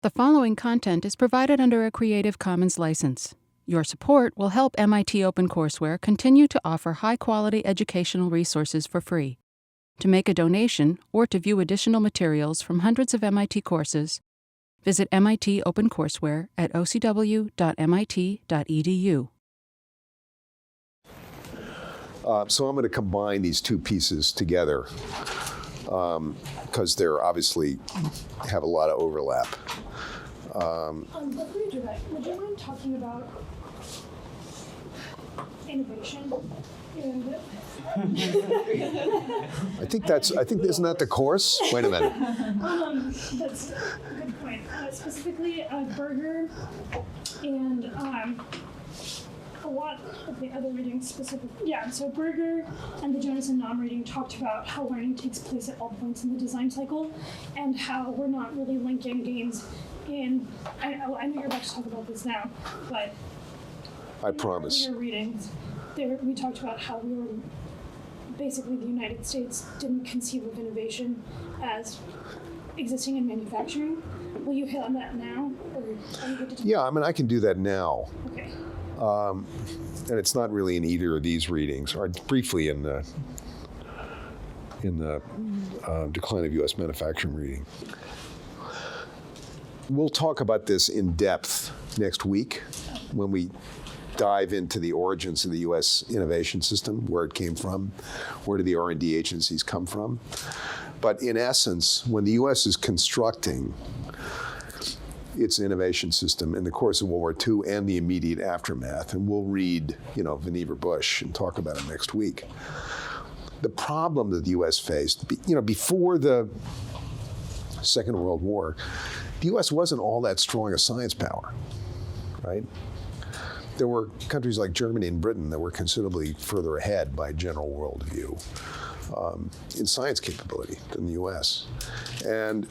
The following content is provided under a Creative Commons license. Your support will help MIT OpenCourseware continue to offer high-quality educational resources for free. To make a donation or to view additional materials from hundreds of MIT courses, visit MIT OpenCourseware at ocw.mit.edu. So I'm going to combine these two pieces together because they're obviously have a lot of overlap. Before you do that, would you mind talking about innovation? I think isn't that the course? Wait a minute. That's a good point. Specifically, Berger and a lot of the other readings specifically. Yeah, so Berger and the Jonas and Nam reading talked about how learning takes place at all points in the design cycle and how we're not really linking gains in, I know you're about to talk about this now, but I promise. In your readings, we talked about how we were basically the United States didn't conceive of innovation as existing in manufacturing. Will you hit on that now? Or are you good to Yeah, I mean, I can do that now. Okay. And it's not really in either of these readings, or briefly in the decline of U.S. manufacturing reading. We'll talk about this in depth next week when we dive into the origins of the U.S. innovation system, where it came from, where do the R&D agencies come from. But in essence, when the U.S. is constructing its innovation system in the course of World War II and the immediate aftermath, and we'll read, Vannevar Bush and talk about it next week. The problem that the U.S. faced, before the Second World War, the U.S. wasn't all that strong a science power, right? There were countries like Germany and Britain that were considerably further ahead by general worldview in science capability than the U.S. And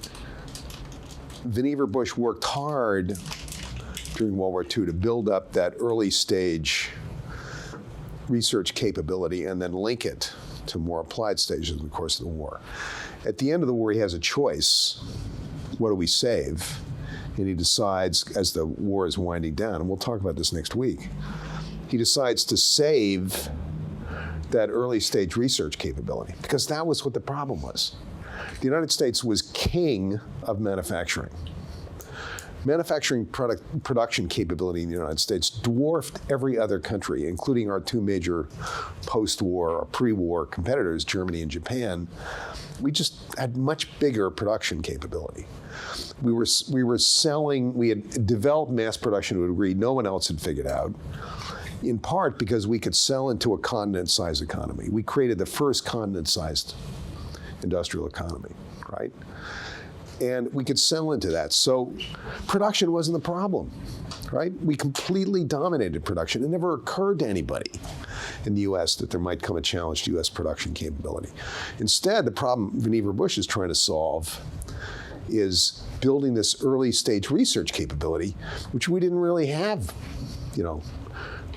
Vannevar Bush worked hard during World War II to build up that early stage research capability and then link it to more applied stages in the course of the war. At the end of the war, he has a choice. What do we save? And he decides, as the war is winding down, and we'll talk about this next week, he decides to save that early stage research capability, because that was what the problem was. The United States was king of manufacturing. Manufacturing production capability in the United States dwarfed every other country, including our two major post-war or pre-war competitors, Germany and Japan. We just had much bigger production capability. We had developed mass production to a degree no one else had figured out, in part because we could sell into a continent-sized economy. We created the first continent-sized industrial economy, right? And we could sell into that. So production wasn't the problem, right? We completely dominated production. It never occurred to anybody in the US that there might come a challenge to US production capability. Instead, the problem Vannevar Bush is trying to solve is building this early stage research capability, which we didn't really have,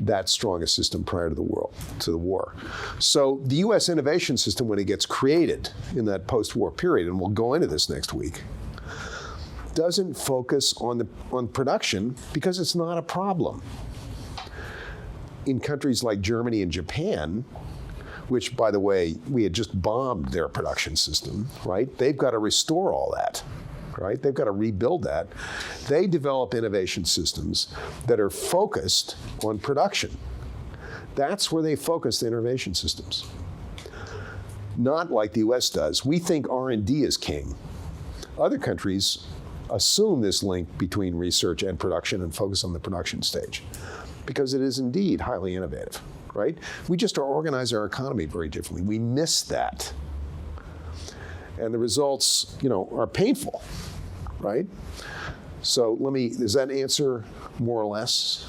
that strong a system prior to the war. So the U.S. innovation system, when it gets created in that post-war period, and we'll go into this next week, doesn't focus on production because it's not a problem. In countries like Germany and Japan, which, by the way, we had just bombed their production system, right? They've got to restore all that. Right? They've got to rebuild that. They develop innovation systems that are focused on production. That's where they focus the innovation systems. Not like the US does. We think R&D is king. Other countries assume this link between research and production and focus on the production stage because it is indeed highly innovative, right? We just organize our economy very differently. We miss that. And the results, are painful, right? So does that answer more or less?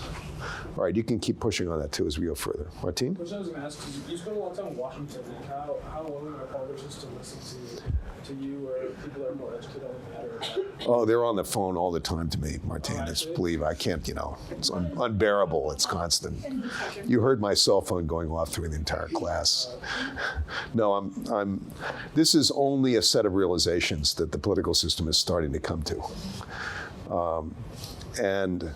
All right, you can keep pushing on that too as we go further. Martin? Question I was going to ask is, you spend a lot of time in Washington, and how willing are politicians to listen to you or people that are more educated on the matter? Oh, they're on the phone all the time to me, Martin. Just believe I can't, it's unbearable. It's constant. You heard my cell phone going off through the entire class. No, this is only a set of realizations that the political system is starting to come to. And,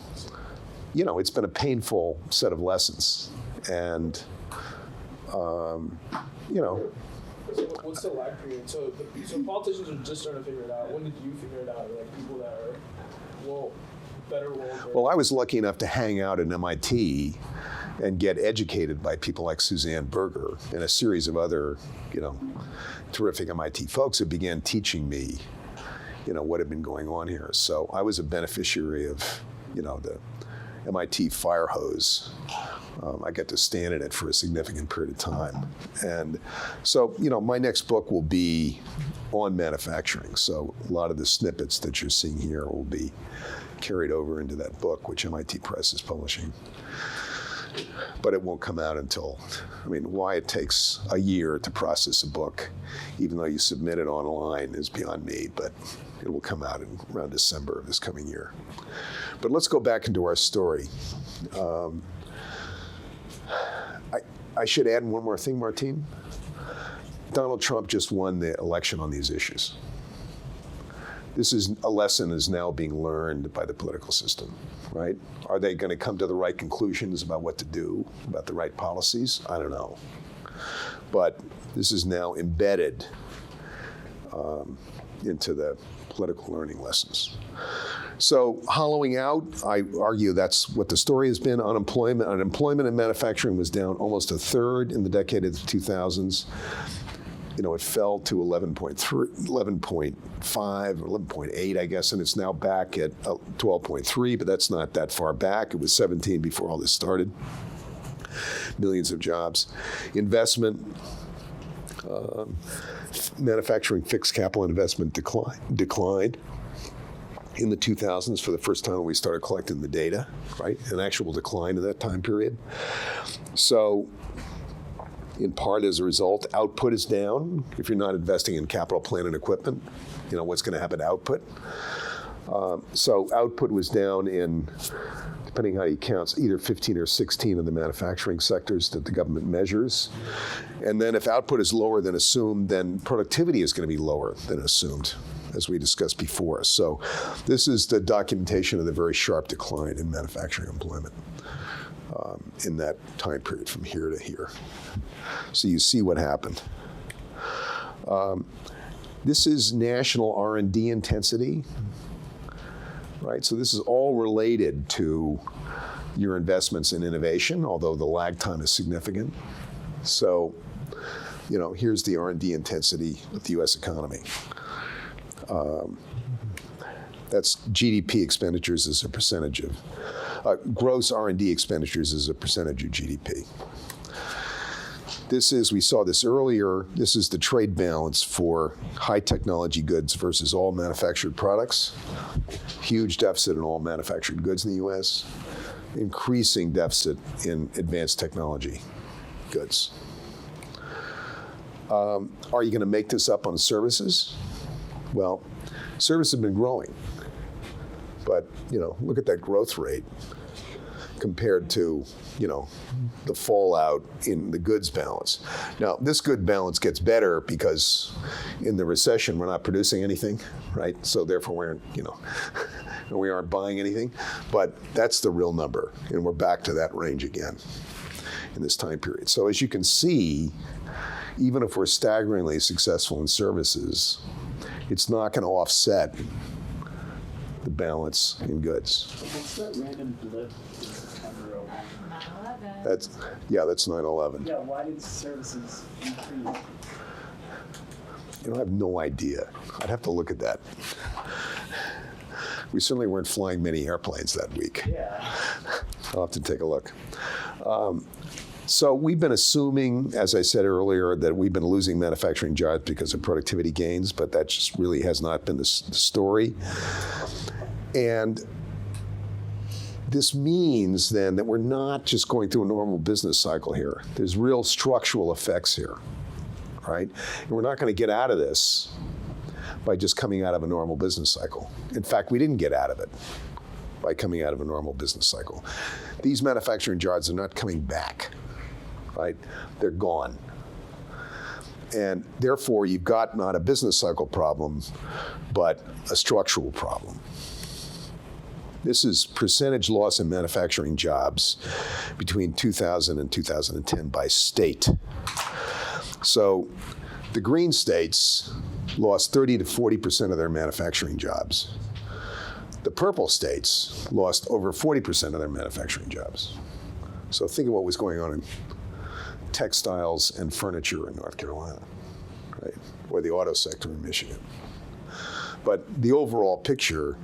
you know, it's been a painful set of lessons. And, you know. So what's the lag period? So politicians are just starting to figure it out. When did you figure it out? Like people that are, better world. Well, I was lucky enough to hang out at MIT and get educated by people like Suzanne Berger and a series of other, you know, terrific MIT folks who began teaching me, you know, what had been going on here. So I was a beneficiary of, you know, the MIT fire hose. I got to stand in it for a significant period of time. And so, you know, my next book will be on manufacturing. So a lot of the snippets that you're seeing here will be carried over into that book, which MIT Press is publishing. But it won't come out until, I mean, why it takes a year to process a book, even though you submit it online, is beyond me, but it will come out in around December of this coming year. But let's go back into our story. I should add one more thing, Martine. Donald Trump just won the election on these issues. This is a lesson is now being learned by the political system, right? Are they going to come to the right conclusions about what to do, about the right policies? I don't know. But this is now embedded into the political learning lessons. So hollowing out, I argue that's what the story has been. Unemployment in manufacturing was down almost a third in the decade of the 2000s. You know, it fell to 11.5 or 11.8, I guess, and it's now back at 12.3, but that's not that far back. It was 17 before all this started. Millions of jobs. Investment, manufacturing fixed capital investment declined in the 2000s for the first time when we started collecting the data, right? An actual decline in that time period. So, in part as a result, output is down. If you're not investing in capital, plant, and equipment, you know, what's going to happen to output? So output was down in, depending how you count, either 15 or 16 of the manufacturing sectors that the government measures. And then if output is lower than assumed, then productivity is going to be lower than assumed, as we discussed before. So this is the documentation of the very sharp decline in manufacturing employment in that time period from here to here. So you see what happened. This is national R&D intensity, right? So this is all related to your investments in innovation, although the lag time is significant. So, you know, here's the R&D intensity of the U.S. economy. That's GDP expenditures as a percentage of, gross R&D expenditures as a percentage of GDP. This is, we saw this earlier, this is the trade balance for high technology goods versus all manufactured products. Huge deficit in all manufactured goods in the US. Increasing deficit in advanced technology goods. Are you going to make this up on services? Well, services have been growing. But, you know, look at that growth rate compared to, you know, the fallout in the goods balance. Now, this good balance gets better because in the recession, we're not producing anything, right? So therefore, we aren't, you know, we aren't buying anything. But that's the real number, and we're back to that range again in this time period. So as you can see, even if we're staggeringly successful in services, it's not going to offset the balance in goods. What's that random blip in September 11? That's 9/11. Yeah, why did services increase? You know, I have no idea. I'd have to look at that. We certainly weren't flying many airplanes that week. Yeah. I'll have to take a look. So we've been assuming, as I said earlier, that we've been losing manufacturing jobs because of productivity gains, but that just really has not been the story. And this means then that we're not just going through a normal business cycle here. There's real structural effects here, right? And we're not going to get out of this by just coming out of a normal business cycle. In fact, we didn't get out of it by coming out of a normal business cycle. These manufacturing jobs are not coming back, right? They're gone. And therefore, you've got not a business cycle problem, but a structural problem. This is percentage loss in manufacturing jobs between 2000 and 2010 by state. So the green states lost 30 to 40% of their manufacturing jobs. The purple states lost over 40% of their manufacturing jobs. So think of what was going on in textiles and furniture in North Carolina, right? Or the auto sector in Michigan. But the overall picture,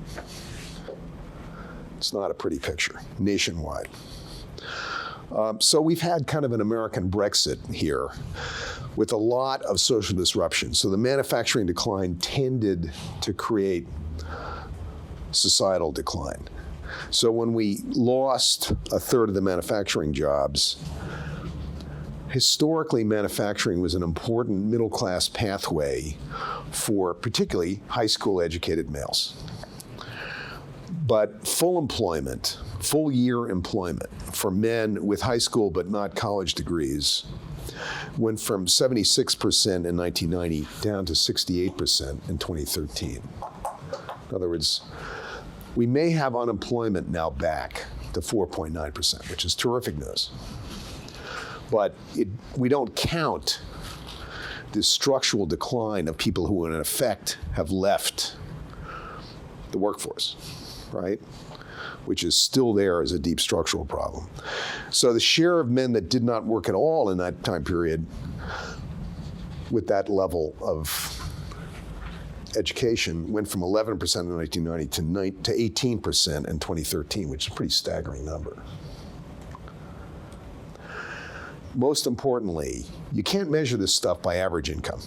it's not a pretty picture, nationwide. So we've had kind of an American Brexit here with a lot of social disruption. So the manufacturing decline tended to create societal decline. So when we lost a third of the manufacturing jobs, historically manufacturing was an important middle-class pathway for particularly high school educated males. But full employment, full year employment for men with high school but not college degrees went from 76% in 1990 down to 68% in 2013. In other words, we may have unemployment now back to 4.9%, which is terrific news. But we don't count the structural decline of people who, in effect, have left the workforce, right? Which is still there as a deep structural problem. So the share of men that did not work at all in that time period with that level of education went from 11% in 1990 to 18% in 2013, which is a pretty staggering number. Most importantly, you can't measure this stuff by average income.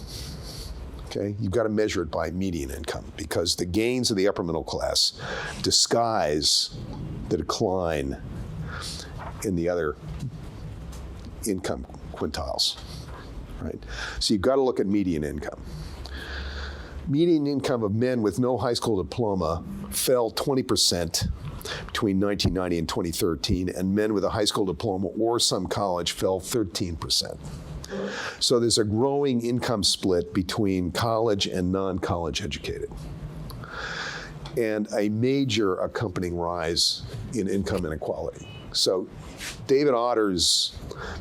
Okay? You've got to measure it by median income because the gains of the upper middle class disguise the decline in the other income quintiles, right? So you've got to look at median income. Median income of men with no high school diploma fell 20% between 1990 and 2013, and men with a high school diploma or some college fell 13%. So there's a growing income split between college and non-college educated, and a major accompanying rise in income inequality. So David Otter's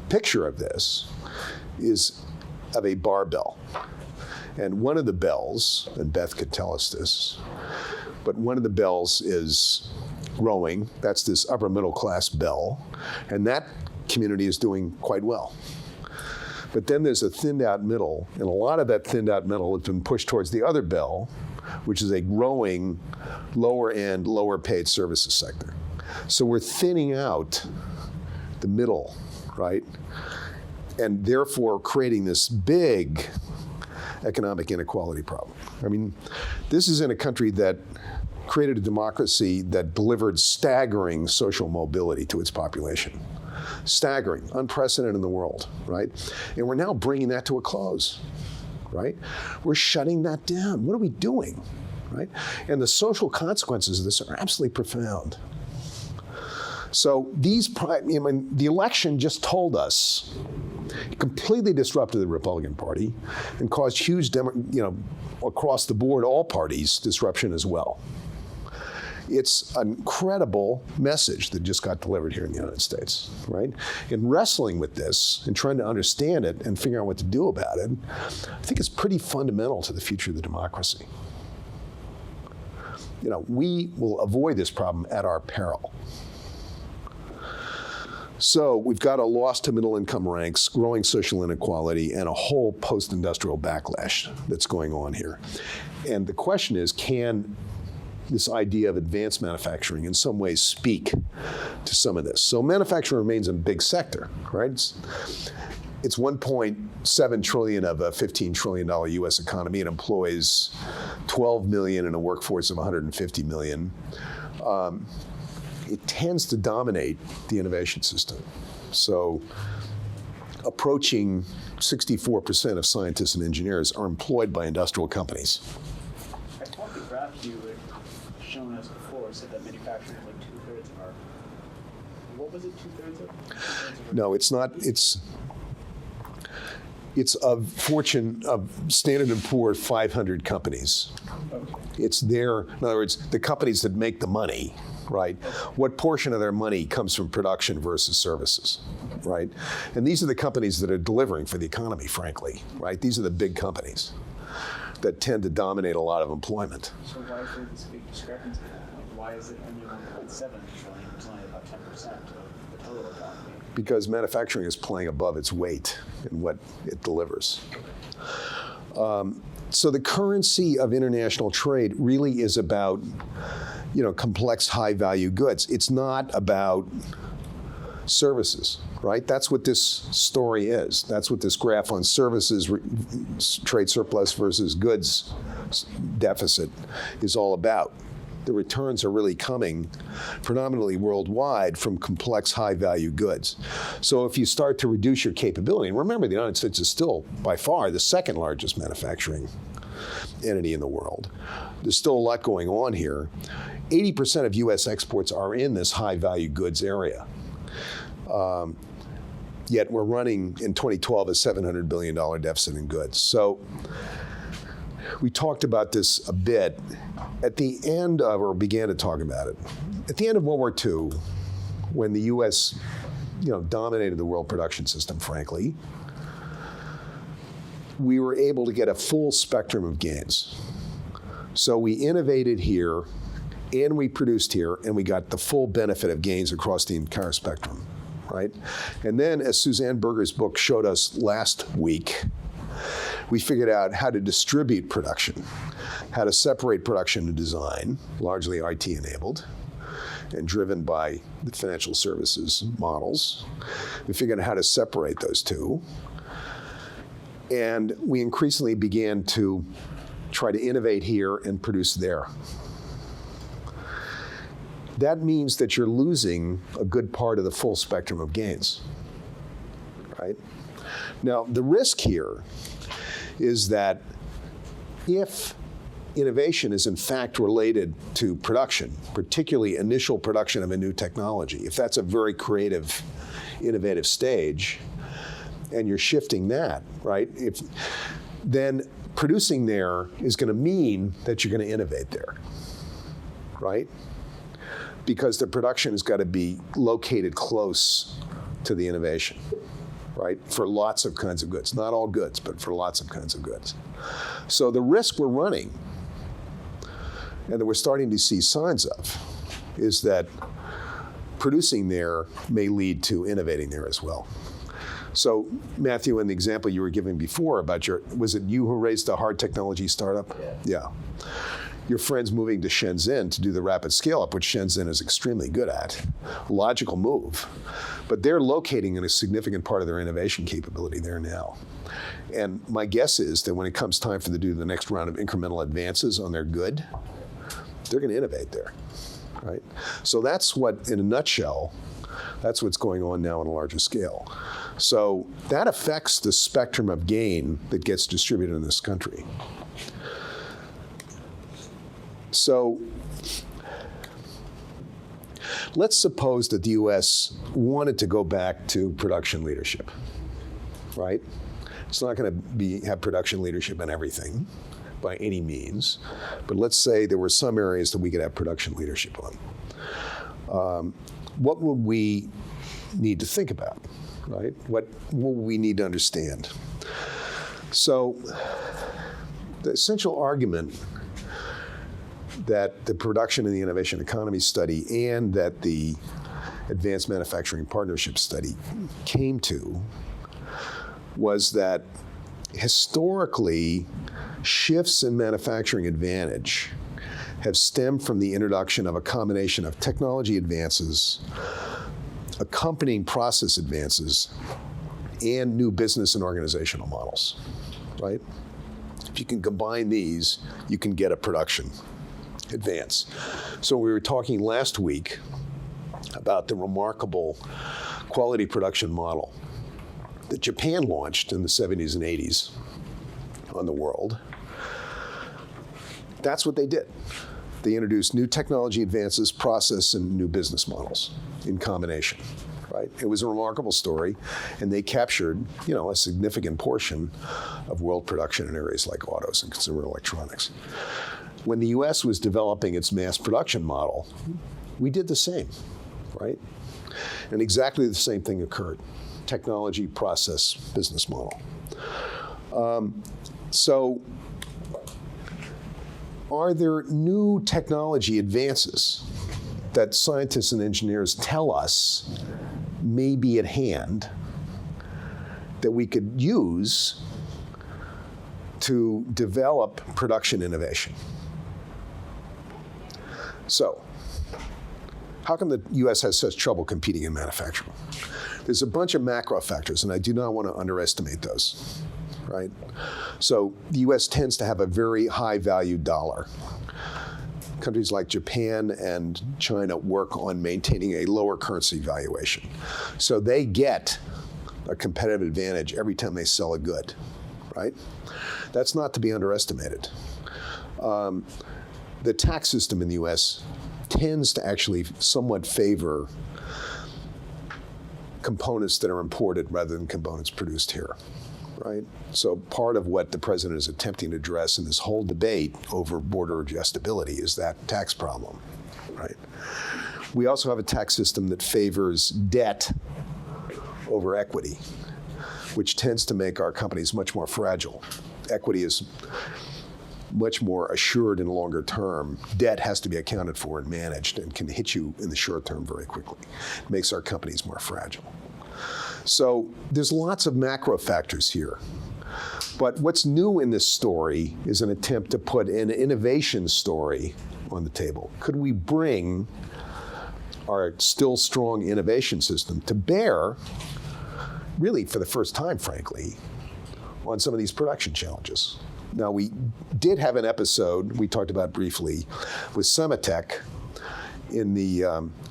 picture of this is of a barbell. And one of the bells, and Beth could tell us this, but one of the bells is growing. That's this upper middle class bell. And that community is doing quite well. But then there's a thinned out middle, and a lot of that thinned out middle has been pushed towards the other bell, which is a growing lower end, lower paid services sector. So we're thinning out the middle, right? And therefore creating this big economic inequality problem. I mean, this is in a country that created a democracy that delivered staggering social mobility to its population. Staggering, unprecedented in the world, right? And we're now bringing that to a close, right? We're shutting that down. What are we doing, right? And the social consequences of this are absolutely profound. So the election just told us, it completely disrupted the Republican Party and caused huge, across the board, all parties, disruption as well. It's an incredible message that just got delivered here in the United States, right? In wrestling with this and trying to understand it and figure out what to do about it, I think it's pretty fundamental to the future of the democracy. We will avoid this problem at our peril. So we've got a loss to middle income ranks, growing social inequality, and a whole post-industrial backlash that's going on here. And the question is, can this idea of advanced manufacturing in some ways speak to some of this? So manufacturing remains a big sector, right? It's 1.7 trillion of a $15 trillion US economy. It employs 12 million in a workforce of 150 million. It tends to dominate the innovation system. So approaching 64% of scientists and engineers are employed by industrial companies. I thought the graph you had shown us before said that manufacturing is like 2/3 of our, what was it, 2/3 of? No, it's not, it's of Standard & Poor's 500 companies. Okay. It's in other words, the companies that make the money right? What portion of their money comes from production versus services, right? And these are the companies that are delivering for the economy, frankly, right? These are the big companies that tend to dominate a lot of employment. So why is there this big discrepancy? Why is it only 1.7 trillion? It's only about 10% of the total economy. Because manufacturing is playing above its weight in what it delivers. So the currency of international trade really is about, complex high-value goods. It's not about services, right? That's what this story is. That's what this graph on services, trade surplus versus goods deficit is all about. The returns are really coming predominantly worldwide from complex high-value goods. So if you start to reduce your capability, and remember the United States is still by far the second largest manufacturing entity in the world. There's still a lot going on here. 80% of US exports are in this high-value goods area. Yet we're running in 2012 a $700 billion deficit in goods. So we talked about this a bit at the end of, or began to talk about it, at the end of World War II, when the US, dominated the world production system, frankly, we were able to get a full spectrum of gains. So we innovated here, and we produced here, and we got the full benefit of gains across the entire spectrum, right? And then, as Suzanne Berger's book showed us last week, we figured out how to distribute production, how to separate production and design, largely IT enabled and driven by the financial services models. We figured out how to separate those two. And we increasingly began to try to innovate here and produce there. That means that you're losing a good part of the full spectrum of gains, right? Now, the risk here is that if innovation is in fact related to production, particularly initial production of a new technology, if that's a very creative, innovative stage, and you're shifting that, right? Then producing there is going to mean that you're going to innovate there, right? Because the production has got to be located close to the innovation, right? For lots of kinds of goods. Not all goods, but for lots of kinds of goods. So the risk we're running, and that we're starting to see signs of, is that producing there may lead to innovating there as well. So Matthew, in the example you were giving before about was it you who raised a hard technology startup? Yeah. Your friend's moving to Shenzhen to do the rapid scale-up, which Shenzhen is extremely good at. Logical move. But they're locating in a significant part of their innovation capability there now. And my guess is that when it comes time for them to do the next round of incremental advances on their good, they're going to innovate there, right? So that's what, in a nutshell, that's what's going on now on a larger scale. So that affects the spectrum of gain that gets distributed in this country. So let's suppose that the US wanted to go back to production leadership, right? It's not going to have production leadership in everything by any means, but let's say there were some areas that we could have production leadership on. What would we need to think about, right? What will we need to understand? So the essential argument that the Production and the Innovation Economy study and that the Advanced Manufacturing Partnership study came to was that historically, shifts in manufacturing advantage have stemmed from the introduction of a combination of technology advances, accompanying process advances, and new business and organizational models, right? If you can combine these, you can get a production advance. So we were talking last week about the remarkable quality production model that Japan launched in the 70s and 80s on the world. That's what they did. They introduced new technology advances, process, and new business models in combination, right? It was a remarkable story, and they captured, a significant portion of world production in areas like autos and consumer electronics. When the US was developing its mass production model, We did the same, right? And exactly the same thing occurred. Technology, process, business model. So are there new technology advances that scientists and engineers tell us may be at hand that we could use to develop production innovation? So, how come the US has such trouble competing in manufacturing? There's a bunch of macro factors, and I do not want to underestimate those, right? So the US tends to have a very high value dollar. Countries like Japan and China work on maintaining a lower currency valuation. So they get a competitive advantage every time they sell a good, right? That's not to be underestimated. The tax system in the US tends to actually somewhat favor components that are imported rather than components produced here, right? So part of what the president is attempting to address in this whole debate over border adjustability is that tax problem, right? We also have a tax system that favors debt over equity, which tends to make our companies much more fragile. Equity is much more assured in the longer term. Debt has to be accounted for and managed and can hit you in the short term very quickly. It makes our companies more fragile. So there's lots of macro factors here. But what's new in this story is an attempt to put an innovation story on the table. Could we bring our still strong innovation system to bear, really for the first time, frankly, on some of these production challenges? Now, we did have an episode we talked about briefly with Semitech in the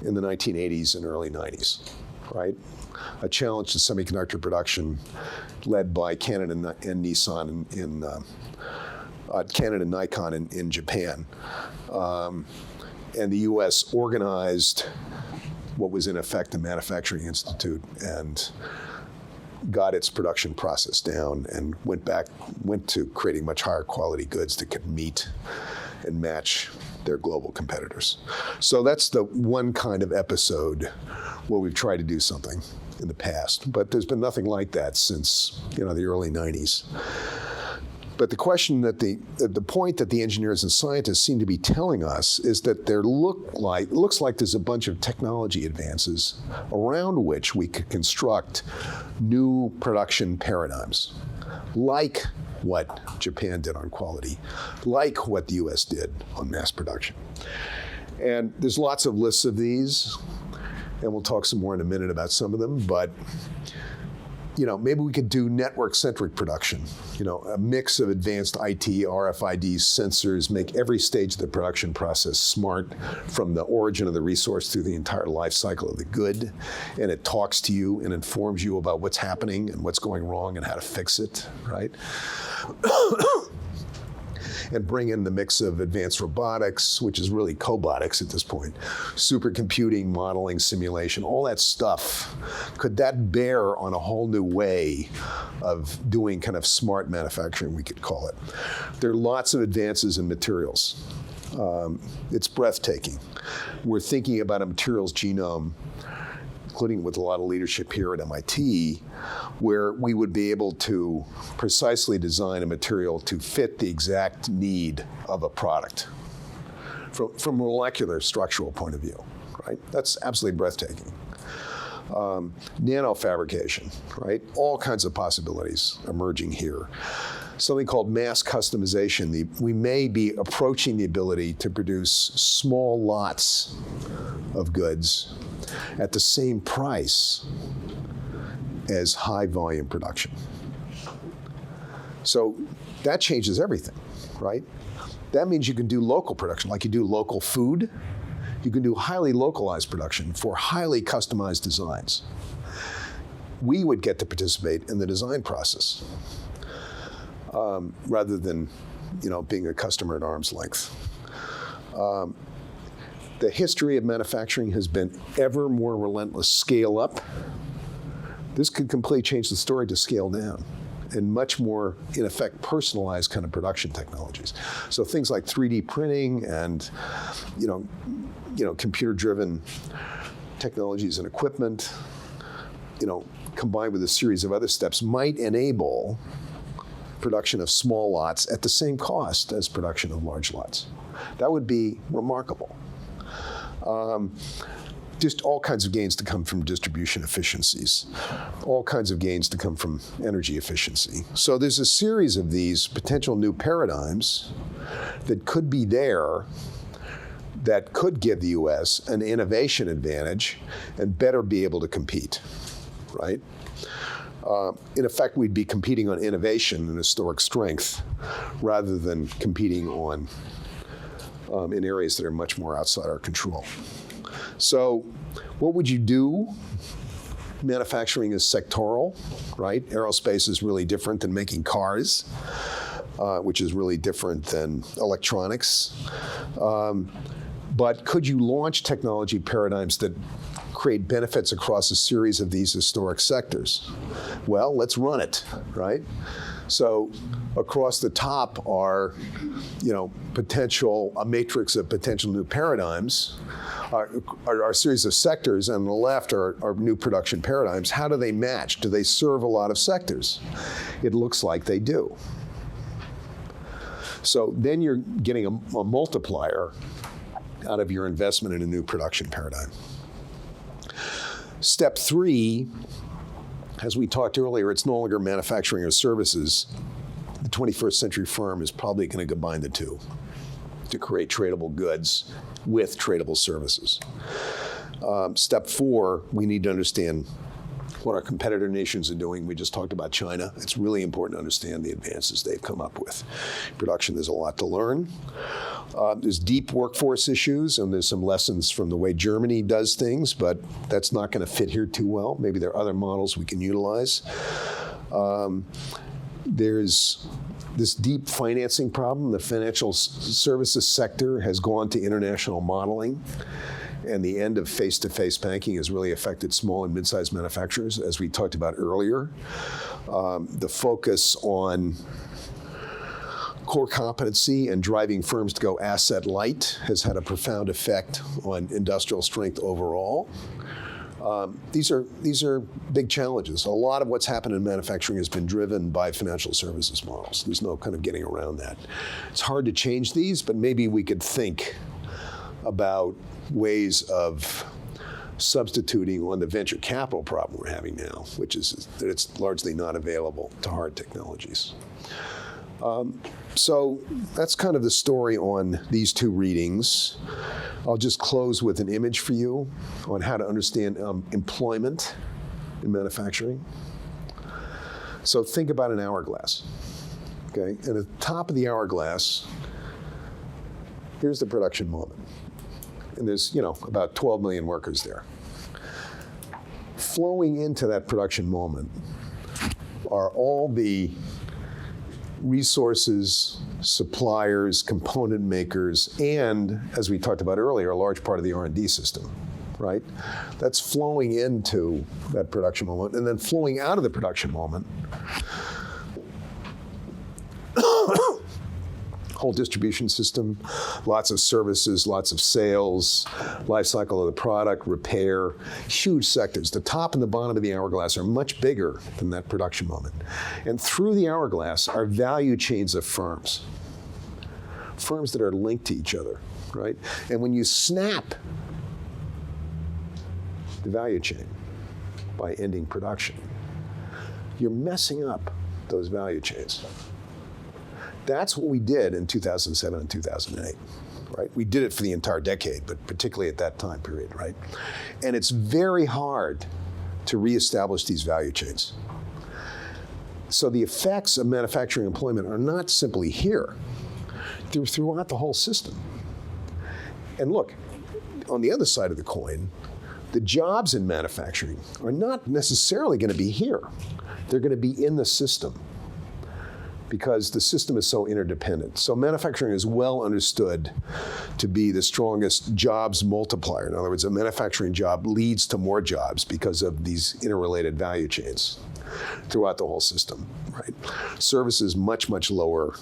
1980s and early 90s, right? A challenge to semiconductor production led by Canon and Nissan Canon and Nikon in Japan. And the US organized what was in effect a manufacturing institute and got its production process down and went to creating much higher quality goods that could meet and match their global competitors. So that's the one kind of episode where we've tried to do something in the past, but there's been nothing like that since the early 90s. But the question that the point that the engineers and scientists seem to be telling us is that looks like there's a bunch of technology advances around which we could construct new production paradigms, like what Japan did on quality, like what the US did on mass production. And there's lots of lists of these, and we'll talk some more in a minute about some of them, but maybe we could do network-centric production, a mix of advanced IT, RFID, sensors, make every stage of the production process smart from the origin of the resource through the entire life cycle of the good, and it talks to you and informs you about what's happening and what's going wrong and how to fix it, right? And bring in the mix of advanced robotics, which is really cobotics at this point, supercomputing, modeling, simulation, all that stuff. Could that bear on a whole new way of doing kind of smart manufacturing, we could call it? There are lots of advances in materials. It's breathtaking. We're thinking about a materials genome, including with a lot of leadership here at MIT, where we would be able to precisely design a material to fit the exact need of a product from a molecular structural point of view, right? That's absolutely breathtaking. Nanofabrication, right? All kinds of possibilities emerging here. Something called mass customization. We may be approaching the ability to produce small lots of goods at the same price as high volume production. So that changes everything, right? That means you can do local production, like you do local food. You can do highly localized production for highly customized designs. We would get to participate in the design process rather than, being a customer at arm's length. The history of manufacturing has been ever more relentless scale up. This could completely change the story to scale down and much more, in effect, personalized kind of production technologies. So things like 3D printing and, computer-driven technologies and equipment, combined with a series of other steps, might enable production of small lots at the same cost as production of large lots. That would be remarkable. Just all kinds of gains to come from distribution efficiencies, all kinds of gains to come from energy efficiency. So there's a series of these potential new paradigms that could be there that could give the US an innovation advantage and better be able to compete, right? In effect, we'd be competing on innovation and historic strength rather than competing on in areas that are much more outside our control. So what would you do? Manufacturing is sectoral, right? Aerospace is really different than making cars, which is really different than electronics. But could you launch technology paradigms that create benefits across a series of these historic sectors? Well, let's run it, right? So across the top are, a matrix of potential new paradigms, are a series of sectors, and on the left are new production paradigms. How do they match? Do they serve a lot of sectors? It looks like they do. So then you're getting a multiplier out of your investment in a new production paradigm. Step 3, as we talked earlier, it's no longer manufacturing or services. The 21st century firm is probably going to combine the two to create tradable goods with tradable services. Step 4, we need to understand what our competitor nations are doing. We just talked about China. It's really important to understand the advances they've come up with. Production, there's a lot to learn. There's deep workforce issues, and there's some lessons from the way Germany does things, but that's not going to fit here too well. Maybe there are other models we can utilize. There's this deep financing problem. The financial services sector has gone to international modeling, and the end of face-to-face banking has really affected small and mid-sized manufacturers, as we talked about earlier. The focus on core competency and driving firms to go asset light has had a profound effect on industrial strength overall. These are big challenges. A lot of what's happened in manufacturing has been driven by financial services models. There's no kind of getting around that. It's hard to change these, but maybe we could think about ways of substituting on the venture capital problem we're having now, which is that it's largely not available to hard technologies. So that's kind of the story on these two readings. I'll just close with an image for you on how to understand employment in manufacturing. So think about an hourglass, okay? And at the top of the hourglass, here's the production moment. And there's, about 12 million workers there. Flowing into that production moment are all the resources, suppliers, component makers, and, as we talked about earlier, a large part of the R&D system, right? That's flowing into that production moment, and then flowing out of the production moment, whole distribution system, lots of services, lots of sales, life cycle of the product, repair, huge sectors. The top and the bottom of the hourglass are much bigger than that production moment. And through the hourglass are value chains of firms that are linked to each other, right? And when you snap the value chain by ending production, you're messing up those value chains. That's what we did in 2007 and 2008, right? We did it for the entire decade, but particularly at that time period, right? And it's very hard to reestablish these value chains. So the effects of manufacturing employment are not simply here. They're throughout the whole system. And look, on the other side of the coin, the jobs in manufacturing are not necessarily going to be here. They're going to be in the system, because the system is so interdependent. So manufacturing is well understood to be the strongest jobs multiplier. In other words, a manufacturing job leads to more jobs because of these interrelated value chains throughout the whole system, right? Services, much, much lower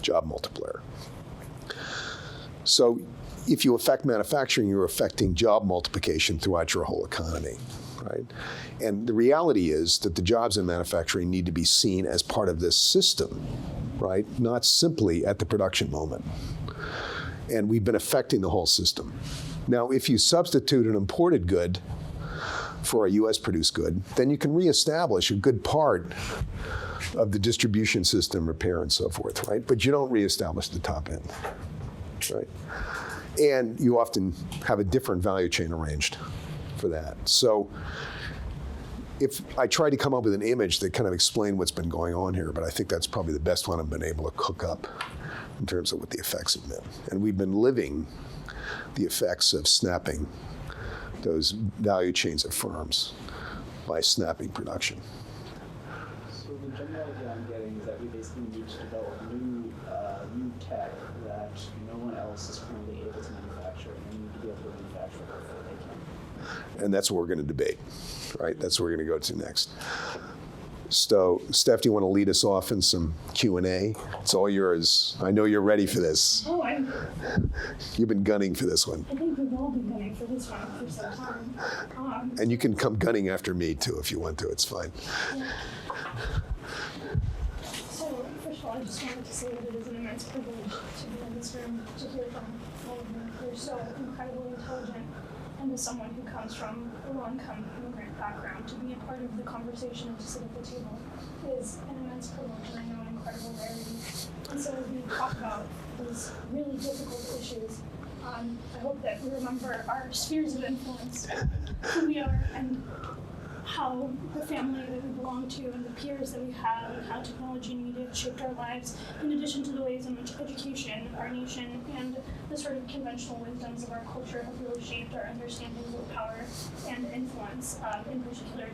job multiplier. So if you affect manufacturing, you're affecting job multiplication throughout your whole economy, right? And the reality is that the jobs in manufacturing need to be seen as part of this system, right? Not simply at the production moment. And we've been affecting the whole system. Now, if you substitute an imported good for a US produced good, then you can reestablish a good part of the distribution system, repair and so forth, right? But you don't reestablish the top end, right? And you often have a different value chain arranged for that. So if I tried to come up with an image that kind of explained what's been going on here, but I think that's probably the best one I've been able to cook up in terms of what the effects have been. And we've been living the effects of snapping those value chains of firms by snapping production. So the general idea I'm getting is that we basically need to develop new tech that no one else is currently able to manufacture, and we need to be able to manufacture it before they can. And that's what we're going to debate, right? That's what we're going to go to next. So, Steph, do you want to lead us off in some Q&A? It's all yours. I know you're ready for this. Oh, You've been gunning for this one. I think we've all been gunning for this one for some time. And you can come gunning after me, too, if you want to. It's fine. Yeah. So, first of all, I just wanted to say that it is an immense privilege to be in this room, to hear from all of you. You're so incredibly intelligent, and as someone who comes from a low-income immigrant background, to be a part of the conversation and to sit at the table is an immense privilege, and I know an incredible rarity. And so as we talk about these really difficult issues, I hope that we remember our spheres of influence, who we are, and how the family that we belong to and the peers that we have and how technology and media have shaped our lives, in addition to the ways in which education, our nation, and the sort of conventional wisdoms of our culture have really shaped our understandings of power and influence, in particular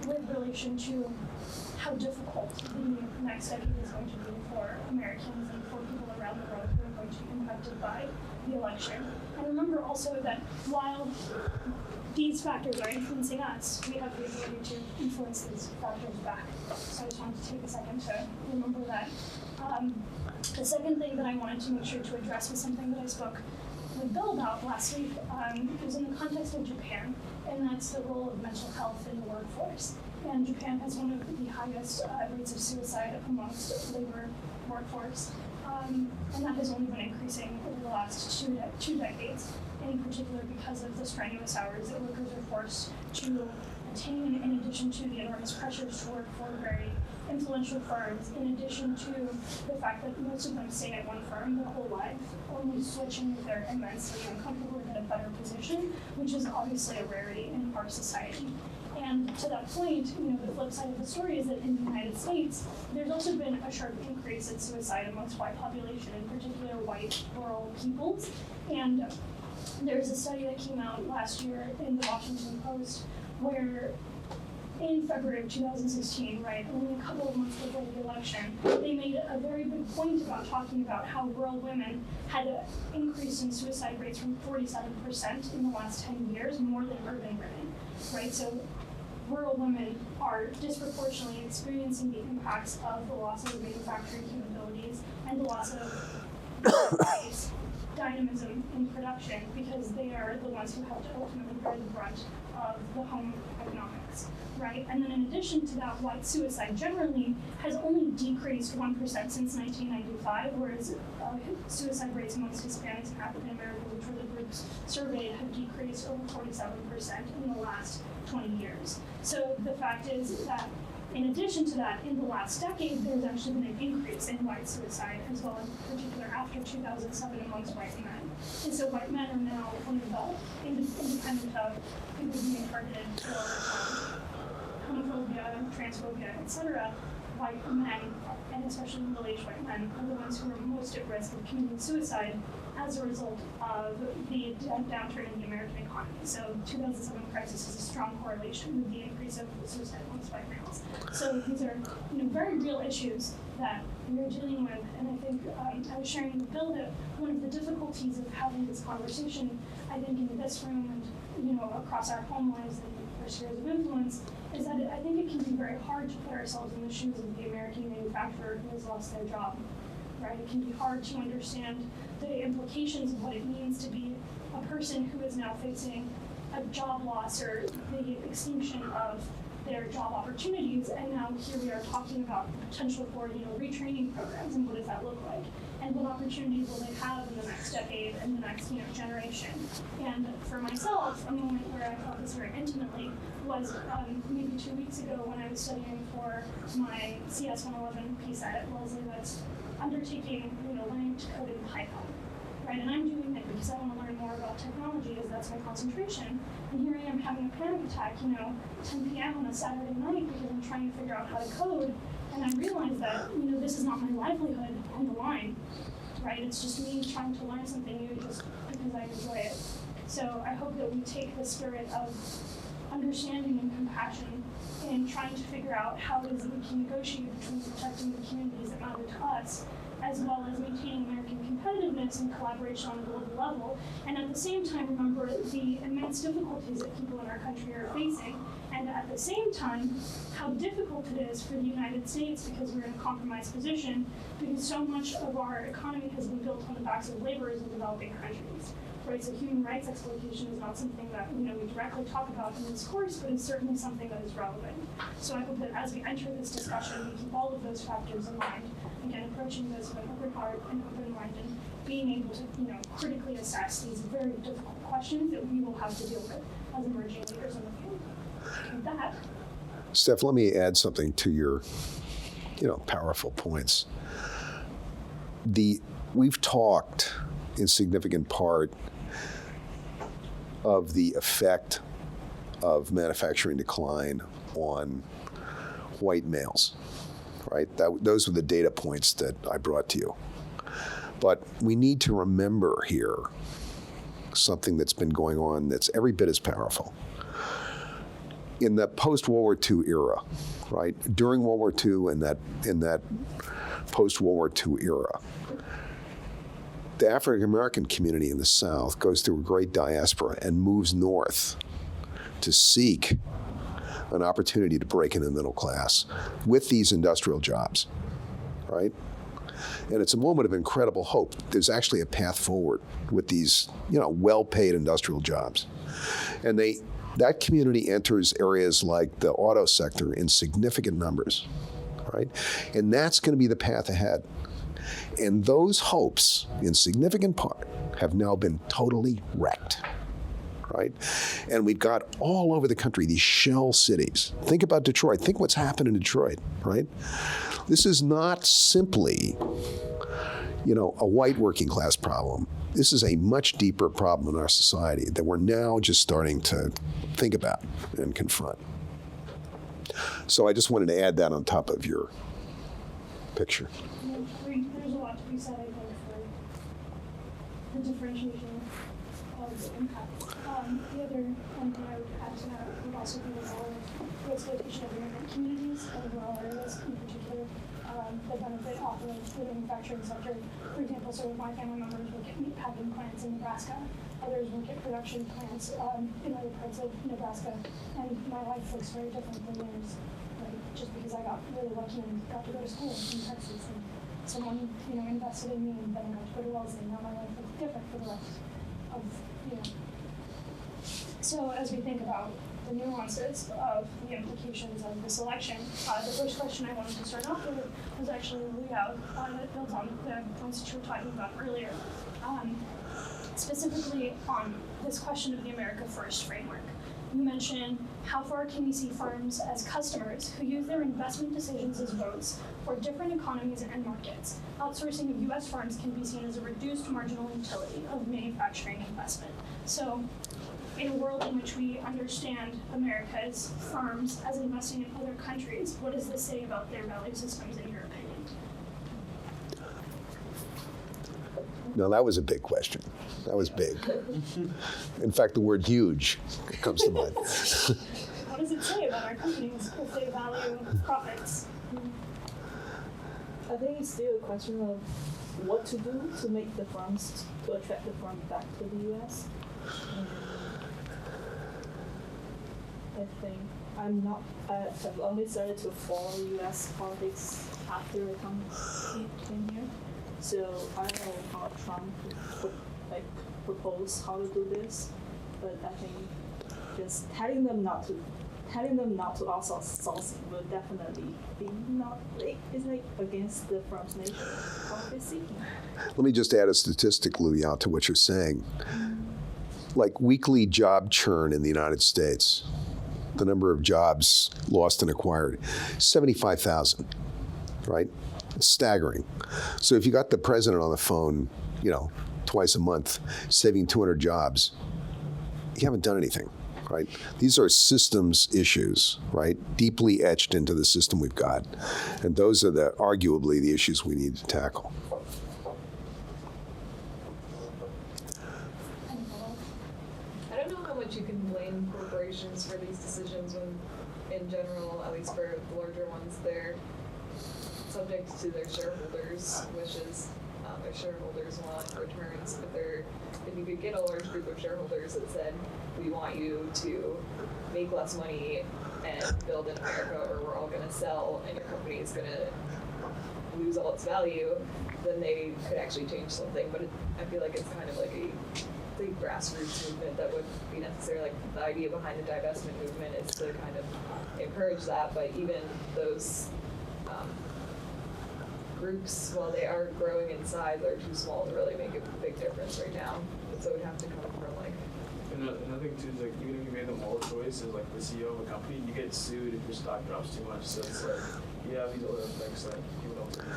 with relation to how difficult the next decade is going to be for Americans and for people around the world who are going to be impacted by the election. And remember also that while these factors are influencing us, we have the ability to influence these factors back. So I just wanted to take a second to remember that. The second thing that I wanted to make sure to address was something that I spoke with Bill about last week. It was in the context of Japan, and that's the role of mental health in the workforce. And Japan has one of the highest rates of suicide amongst labor workforce. And that has only been increasing over the last two decades, in particular because of the strenuous hours that workers are forced to attain, in addition to the enormous pressures to work for very influential firms, in addition to the fact that most of them stay at one firm their whole life, only switching if they're immensely uncomfortable and in a better position, which is obviously a rarity in our society. And to that point, the flip side of the story is that in the United States, there's also been a sharp increase in suicide amongst white population, in particular white rural peoples. And there's a study that came out last year in the Washington Post where in February of 2016, right, only a couple of months before the election, they made a very big point about talking about how rural women had an increase in suicide rates from 47% in the last 10 years, more than urban women, right? So rural women are disproportionately experiencing the impacts of the loss of manufacturing capabilities and the loss of dynamism in production, because they are the ones who have to ultimately bear the brunt of the home economics, right? And then in addition to that, white suicide generally has only decreased 1% since 1995, whereas suicide rates amongst Hispanics and African Americans, which were the groups surveyed, have decreased over 47% in the last 20 years. So the fact is that in addition to that, in the last decade, there's actually been an increase in white suicide as well, in particular after 2007 amongst white men. And so white men are now one of the, independent of people being targeted for homophobia, transphobia, etc., white men, and especially middle-aged white men, are the ones who are most at risk of committing suicide as a result of the downturn in the American economy. So 2007 crisis is a strong correlation with the increase of suicide amongst white males. So these are very real issues that we are dealing with, and I think I was sharing with Bill that one of the difficulties of having this conversation, I think in this room and across our home lives and our spheres of influence, is that I think it can be very hard to put ourselves in the shoes of the American manufacturer who has lost their job, right? It can be hard to understand the implications of what it means to be a person who is now facing a job loss or the extinction of their job opportunities, and now here we are talking about the potential for retraining programs, and what does that look like, and what opportunities will they have in the next decade and the next generation. And for myself, a moment where I felt this very intimately was maybe 2 weeks ago when I was studying for my CS 111 piece at Wellesley that's undertaking learning to code in Python. Right, and I'm doing it because I want to learn more about technology, as that's my concentration. And here I am having a panic attack, 10 p.m. on a Saturday night because I'm trying to figure out how to code. And I realize that, this is not my livelihood on the line, right? It's just me trying to learn something new just because I enjoy it. So I hope that we take the spirit of understanding and compassion in trying to figure out how it is that we can negotiate between protecting the communities that matter to us, as well as maintaining American competitiveness and collaboration on a global level, and at the same time remember the immense difficulties that people in our country are facing, and at the same time how difficult it is for the United States because we're in a compromised position, because so much of our economy has been built on the backs of laborers in developing countries. Right, so human rights exploitation is not something that we directly talk about in this course, but it's certainly something that is relevant. So I hope that as we enter this discussion, we keep all of those factors in mind. Again, approaching this with an open heart and open mind, and being able to critically assess these very difficult questions that we will have to deal with as emerging leaders in the field. With that, Steph, let me add something to your powerful points. We've talked in significant part of the effect of manufacturing decline on white males, right? Those were the data points that I brought to you. But we need to remember here something that's been going on that's every bit as powerful. In the post-World War II era, right? During World War II and in that post-World War II era, the African American community in the South goes through a great diaspora and moves north to seek an opportunity to break into the middle class with these industrial jobs, right? And it's a moment of incredible hope. There's actually a path forward with these, well-paid industrial jobs. And that community enters areas like the auto sector in significant numbers, right? And that's going to be the path ahead. And those hopes, in significant part, have now been totally wrecked, right? And we've got all over the country these shell cities. Think about Detroit. Think what's happened in Detroit, right? This is not simply, a white working class problem. This is a much deeper problem in our society that we're now just starting to think about and confront. So I just wanted to add that on top of your picture. There's a lot to be said, I think, for the differentiation of the impact. The other one thing I would add to that would also be the role of the exploitation of immigrant communities and rural areas in particular that benefit off of the manufacturing sector. For example, so my family members work at meat packing plants in Nebraska. Others work at production plants in other parts of Nebraska. And my life looks very different than theirs, right? Just because I got really lucky and got to go to school in Texas. And someone, invested in me, and then I got to go to Wellesley. Now my life looks different for the rest of, So as we think about the nuances of the implications of this election, the first question I wanted to start off with was actually that builds on the points that you were talking about earlier, specifically on this question of the America First framework. You mentioned how far can we see firms as customers who use their investment decisions as votes for different economies and markets. Outsourcing of U.S. firms can be seen as a reduced marginal utility of manufacturing investment. So in a world in which we understand America's firms as investing in other countries, what does this say about their value systems in your opinion? No, that was a big question. That was big. In fact, the word huge comes to mind. What does it say about our companies if they value profits? I think it's still a question of what to do to make the firms, to attract the firm back to the U.S. I think I've only started to follow U.S. politics after I came here. So I don't know how Trump would like propose how to do this, but I think just telling them not to outsource sourcing will definitely be not like it's like against the firm's nature of profit seeking. Let me just add a statistic, Lu Yao, to what you're saying. Like weekly job churn in the United States, the number of jobs lost and acquired, 75,000, right? It's staggering. So if you got the president on the phone, twice a month, saving 200 jobs, you haven't done anything, right? These are systems issues, right? Deeply etched into the system we've got. And those are arguably the issues we need to tackle. I don't know how much you can blame corporations for these decisions when, in general, at least for the larger ones, they're subject to their shareholders' wishes. Their shareholders want returns, but if you could get a large group of shareholders that said, we want you to make less money and build in America, or we're all going to sell and your company is going to lose all its value, then they could actually change something. But I feel like it's kind of like a big grassroots movement that would be necessary. Like the idea behind the divestment movement is to kind of encourage that, but even those groups, while they are growing in size, are too small to really make a big difference right now. So it would have to come from like. Another thing too is like even if you made them all choice as like the CEO of a company, you get sued if your stock drops too much. So it's like these other effects that people don't think of.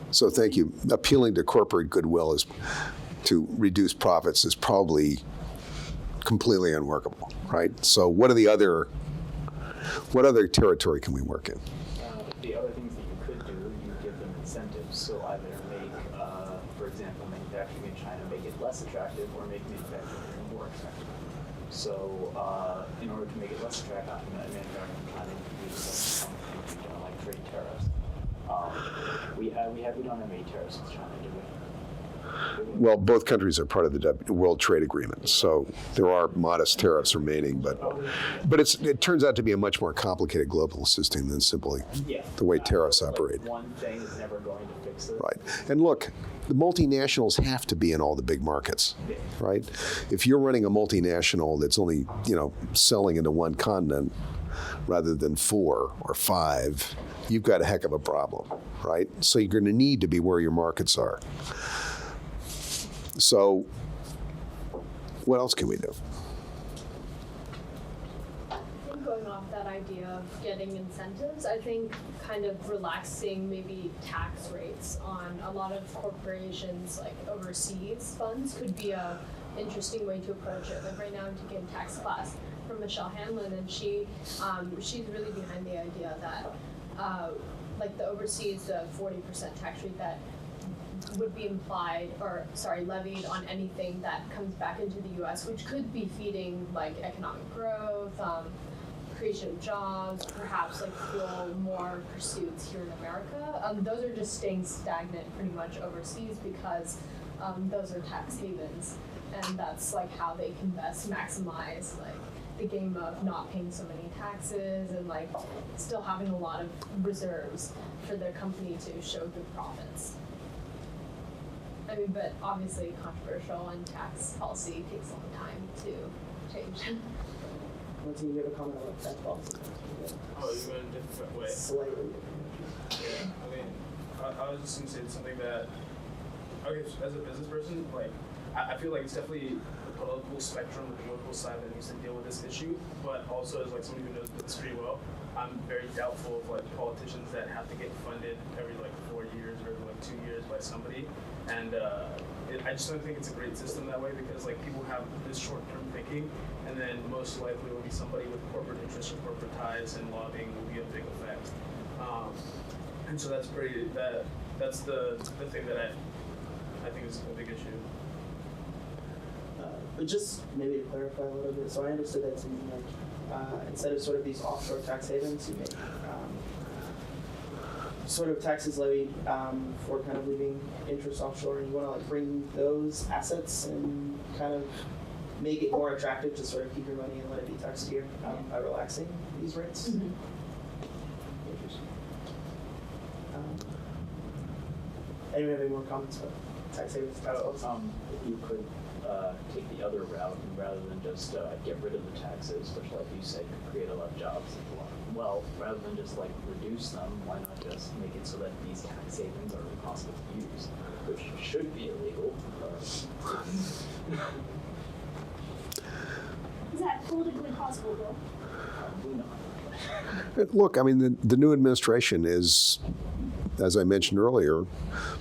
So thank you. Appealing to corporate goodwill to reduce profits is probably completely unworkable, right? So what other territory can we work in? The other things that you could do, you give them incentives. So either make, for example, manufacturing in China, make it less attractive, or make manufacturing more attractive. So in order to make it less attractive, manufacturing in China, you use some things we don't like trade tariffs. We don't have any tariffs with China, do we? Well, both countries are part of the World Trade Agreement, so there are modest tariffs remaining, but it turns out to be a much more complicated global system than simply the way tariffs operate. One thing is never going to fix it. Right. And look, the multinationals have to be in all the big markets, right? If you're running a multinational that's only, selling into one continent rather than 4 or 5, you've got a heck of a problem, right? So you're going to need to be where your markets are. So what else can we do? I think going off that idea of getting incentives, I think kind of relaxing maybe tax rates on a lot of corporations, like overseas funds, could be a interesting way to approach it. Like right now I'm taking a tax class from Michelle Hanlon, and she's really behind the idea that like the overseas, the 40% tax rate that would be levied on anything that comes back into the U.S., which could be feeding like economic growth, creation of jobs, perhaps like fuel more pursuits here in America. Those are just staying stagnant pretty much overseas because those are tax havens, and that's like how they can best maximize like the game of not paying so many taxes and like still having a lot of reserves for their company to show good profits. I mean, but obviously controversial, and tax policy takes a long time to change. Martin, you have a comment on tax policy? Oh, you went a different way. Slightly. Yeah, I mean, I was just going to say something that, okay, as a business person, like, I feel like it's definitely the political spectrum, the political side that needs to deal with this issue, but also as like somebody who knows this pretty well, I'm very doubtful of like politicians that have to get funded every like 4 years or every like 2 years by somebody. And I just don't think it's a great system that way, because like people have this short-term thinking, and then most likely it will be somebody with corporate interests or corporate ties, and lobbying will be a big effect. And so that's the thing that I think is a big issue. But just maybe to clarify a little bit, so I understood that to mean like instead of sort of these offshore tax havens, you make sort of taxes levied for kind of leaving interest offshore, and you want to like bring those assets and kind of make it more attractive to sort of keep your money and let it be taxed here by relaxing these rates. Mm-hmm. Interesting. Anyone have any more comments about tax savings? If you could take the other route, and rather than just get rid of the taxes, which, like you said, could create a lot of jobs and a lot of wealth, rather than just like reduce them, why not just make it so that these tax savings are impossible to use, which should be illegal. Is that politically possible, Bill? Probably not. Look, I mean, the new administration is, as I mentioned earlier,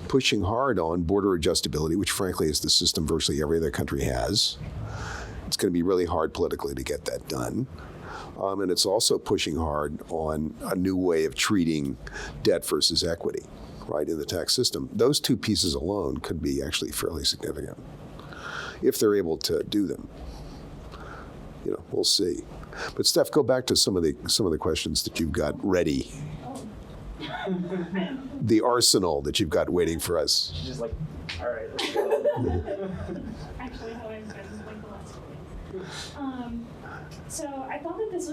pushing hard on border adjustability, which frankly is the system virtually every other country has. It's going to be really hard politically to get that done. And it's also pushing hard on a new way of treating debt versus equity, right, in the tax system. Those two pieces alone could be actually fairly significant if they're able to do them. You know, we'll see. But Steph, go back to some of the questions that you've got ready. The arsenal that you've got waiting for us. She's just like, all right, let's go. Actually, how I've been like the last 4 weeks. So I thought that this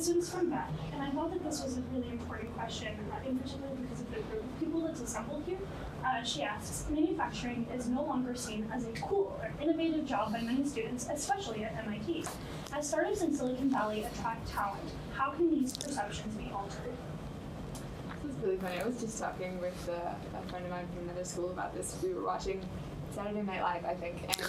was from Beth, and I thought that this was a really important question, in particular because of the group of people that's assembled here. She asks, manufacturing is no longer seen as a cool or innovative job by many students, especially at MIT. As startups in Silicon Valley attract talent, how can these perceptions be altered? This is really funny. I was just talking with a friend of mine from another school about this. We were watching Saturday Night Live, I think, and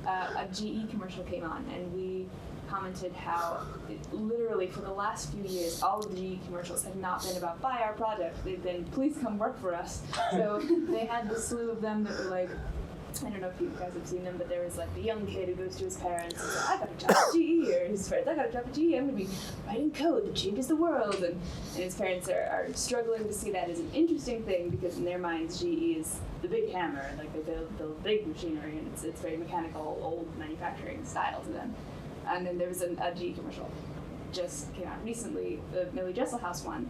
a GE commercial came on, and we commented how literally for the last few years, all of the GE commercials have not been about buy our product. They've been please come work for us. So they had this slew of them that were like, I don't know if you guys have seen them, but there was like the young kid who goes to his parents and says, I got a job at GE, or his parents, I got a job at GE, I'm going to be writing code that changes the world. And his parents are struggling to see that as an interesting thing because in their minds, GE is the big hammer, like they build big machinery, and it's very mechanical, old manufacturing style to them. And then there was a GE commercial just came out recently, the Millie Jesselhouse one,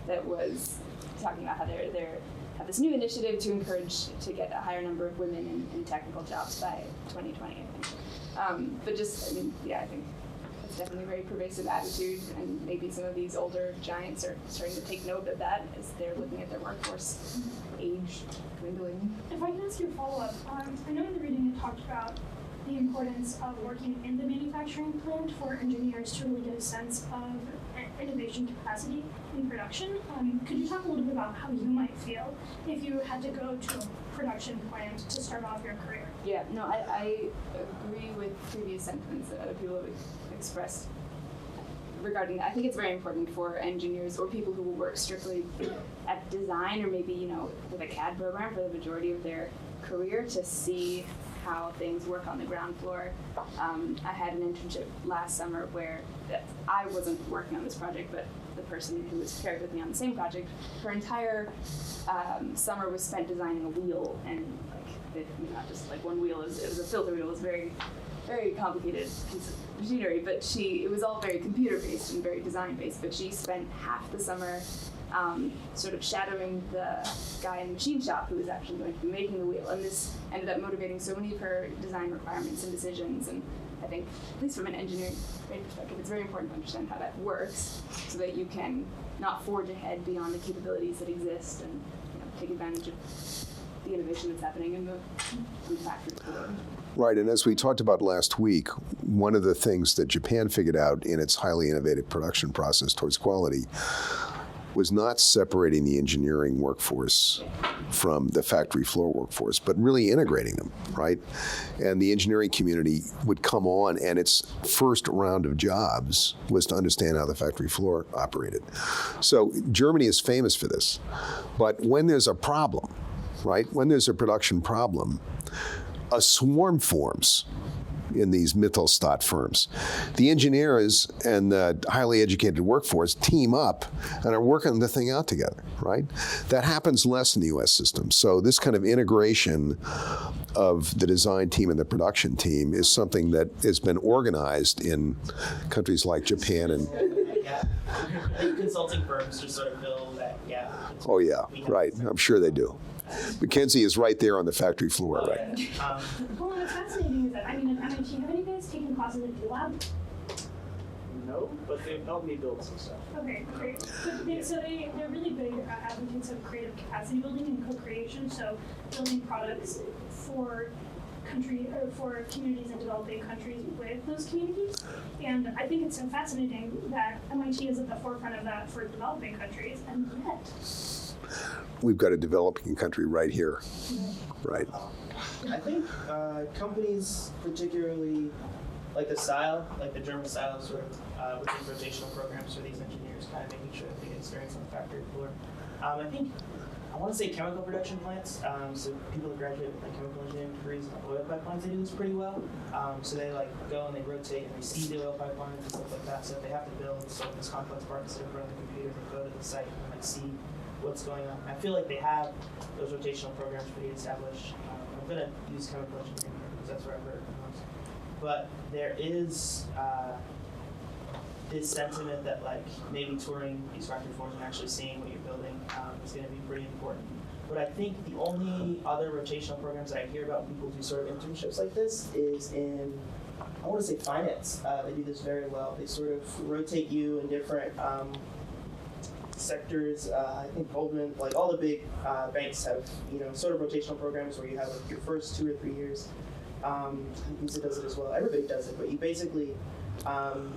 that was talking about how they're have this new initiative to encourage to get a higher number of women in technical jobs by 2020, I think. But just, I mean, yeah, I think that's definitely a very pervasive attitude, and maybe some of these older giants are starting to take note of that as they're looking at their workforce age dwindling. If I can ask you a follow-up, I know in the reading you talked about the importance of working in the manufacturing plant for engineers to really get a sense of innovation capacity in production. Could you talk a little bit about how you might feel if you had to go to a production plant to start off your career? Yeah, no, I agree with previous sentiments that other people have expressed regarding that. I think it's very important for engineers or people who will work strictly at design or maybe, you know, with a CAD program for the majority of their career to see how things work on the ground floor. I had an internship last summer where I wasn't working on this project, but the person who was paired with me on the same project, her entire summer was spent designing a wheel, and like not just like one wheel, it was a filter wheel. It was very, very complicated piece of machinery, but it was all very computer based and very design based. But she spent half the summer sort of shadowing the guy in the machine shop who was actually going to be making the wheel, and this ended up motivating so many of her design requirements and decisions. And I think, at least from an engineering perspective, it's very important to understand how that works so that you can not forge ahead beyond the capabilities that exist and, you know, take advantage of the innovation that's happening in the factory floor. Right, and as we talked about last week, one of the things that Japan figured out in its highly innovative production process towards quality was not separating the engineering workforce from the factory floor workforce, but really integrating them, right? And the engineering community would come on, and its first round of jobs was to understand how the factory floor operated. So Germany is famous for this. But when there's a problem, right, when there's a production problem, a swarm forms in these Mittelstand firms. The engineers and the highly educated workforce team up and are working the thing out together, right? That happens less in the US system. So this kind of integration of the design team and the production team is something that has been organized in countries like Japan and Yeah. Consulting firms just sort of fill that gap. oh yeah, right. I'm sure they do. McKinsey is right there on the factory floor, right? Well, what's fascinating is that, I mean, at MIT, have any of you guys taken classes at DLab? No, but they've helped me build some stuff. Okay, great. But they're really big advocates of creative capacity building and co-creation. So building products for communities in developing countries with those communities. And I think it's so fascinating that MIT is at the forefront of that for developing countries, and yet We've got a developing country right here, right? I think companies, particularly like the style, like the German style, sort of with these rotational programs for these engineers, kind of making sure that they get experience on the factory floor. I want to say chemical production plants. So people that graduate with like chemical engineering degrees and oil pipelines, they do this pretty well. So they like go and they rotate and they see the oil pipelines and stuff like that. So if they have to build sort of this complex part instead of running the computer, they go to the site and like see what's going on. I feel like they have those rotational programs pretty established. I'm going to use chemical engineering because that's where I've heard the most. But there is this sentiment that like maybe touring these factory floors and actually seeing what you're building is going to be pretty important. But I think the only other rotational programs that I hear about when people do sort of internships like this is in, I want to say finance. They do this very well. They sort of rotate you in different sectors. I think Goldman, like all the big banks have, sort of rotational programs where you have like your first 2 or 3 years. I think Visa does it as well. Everybody does it, but you basically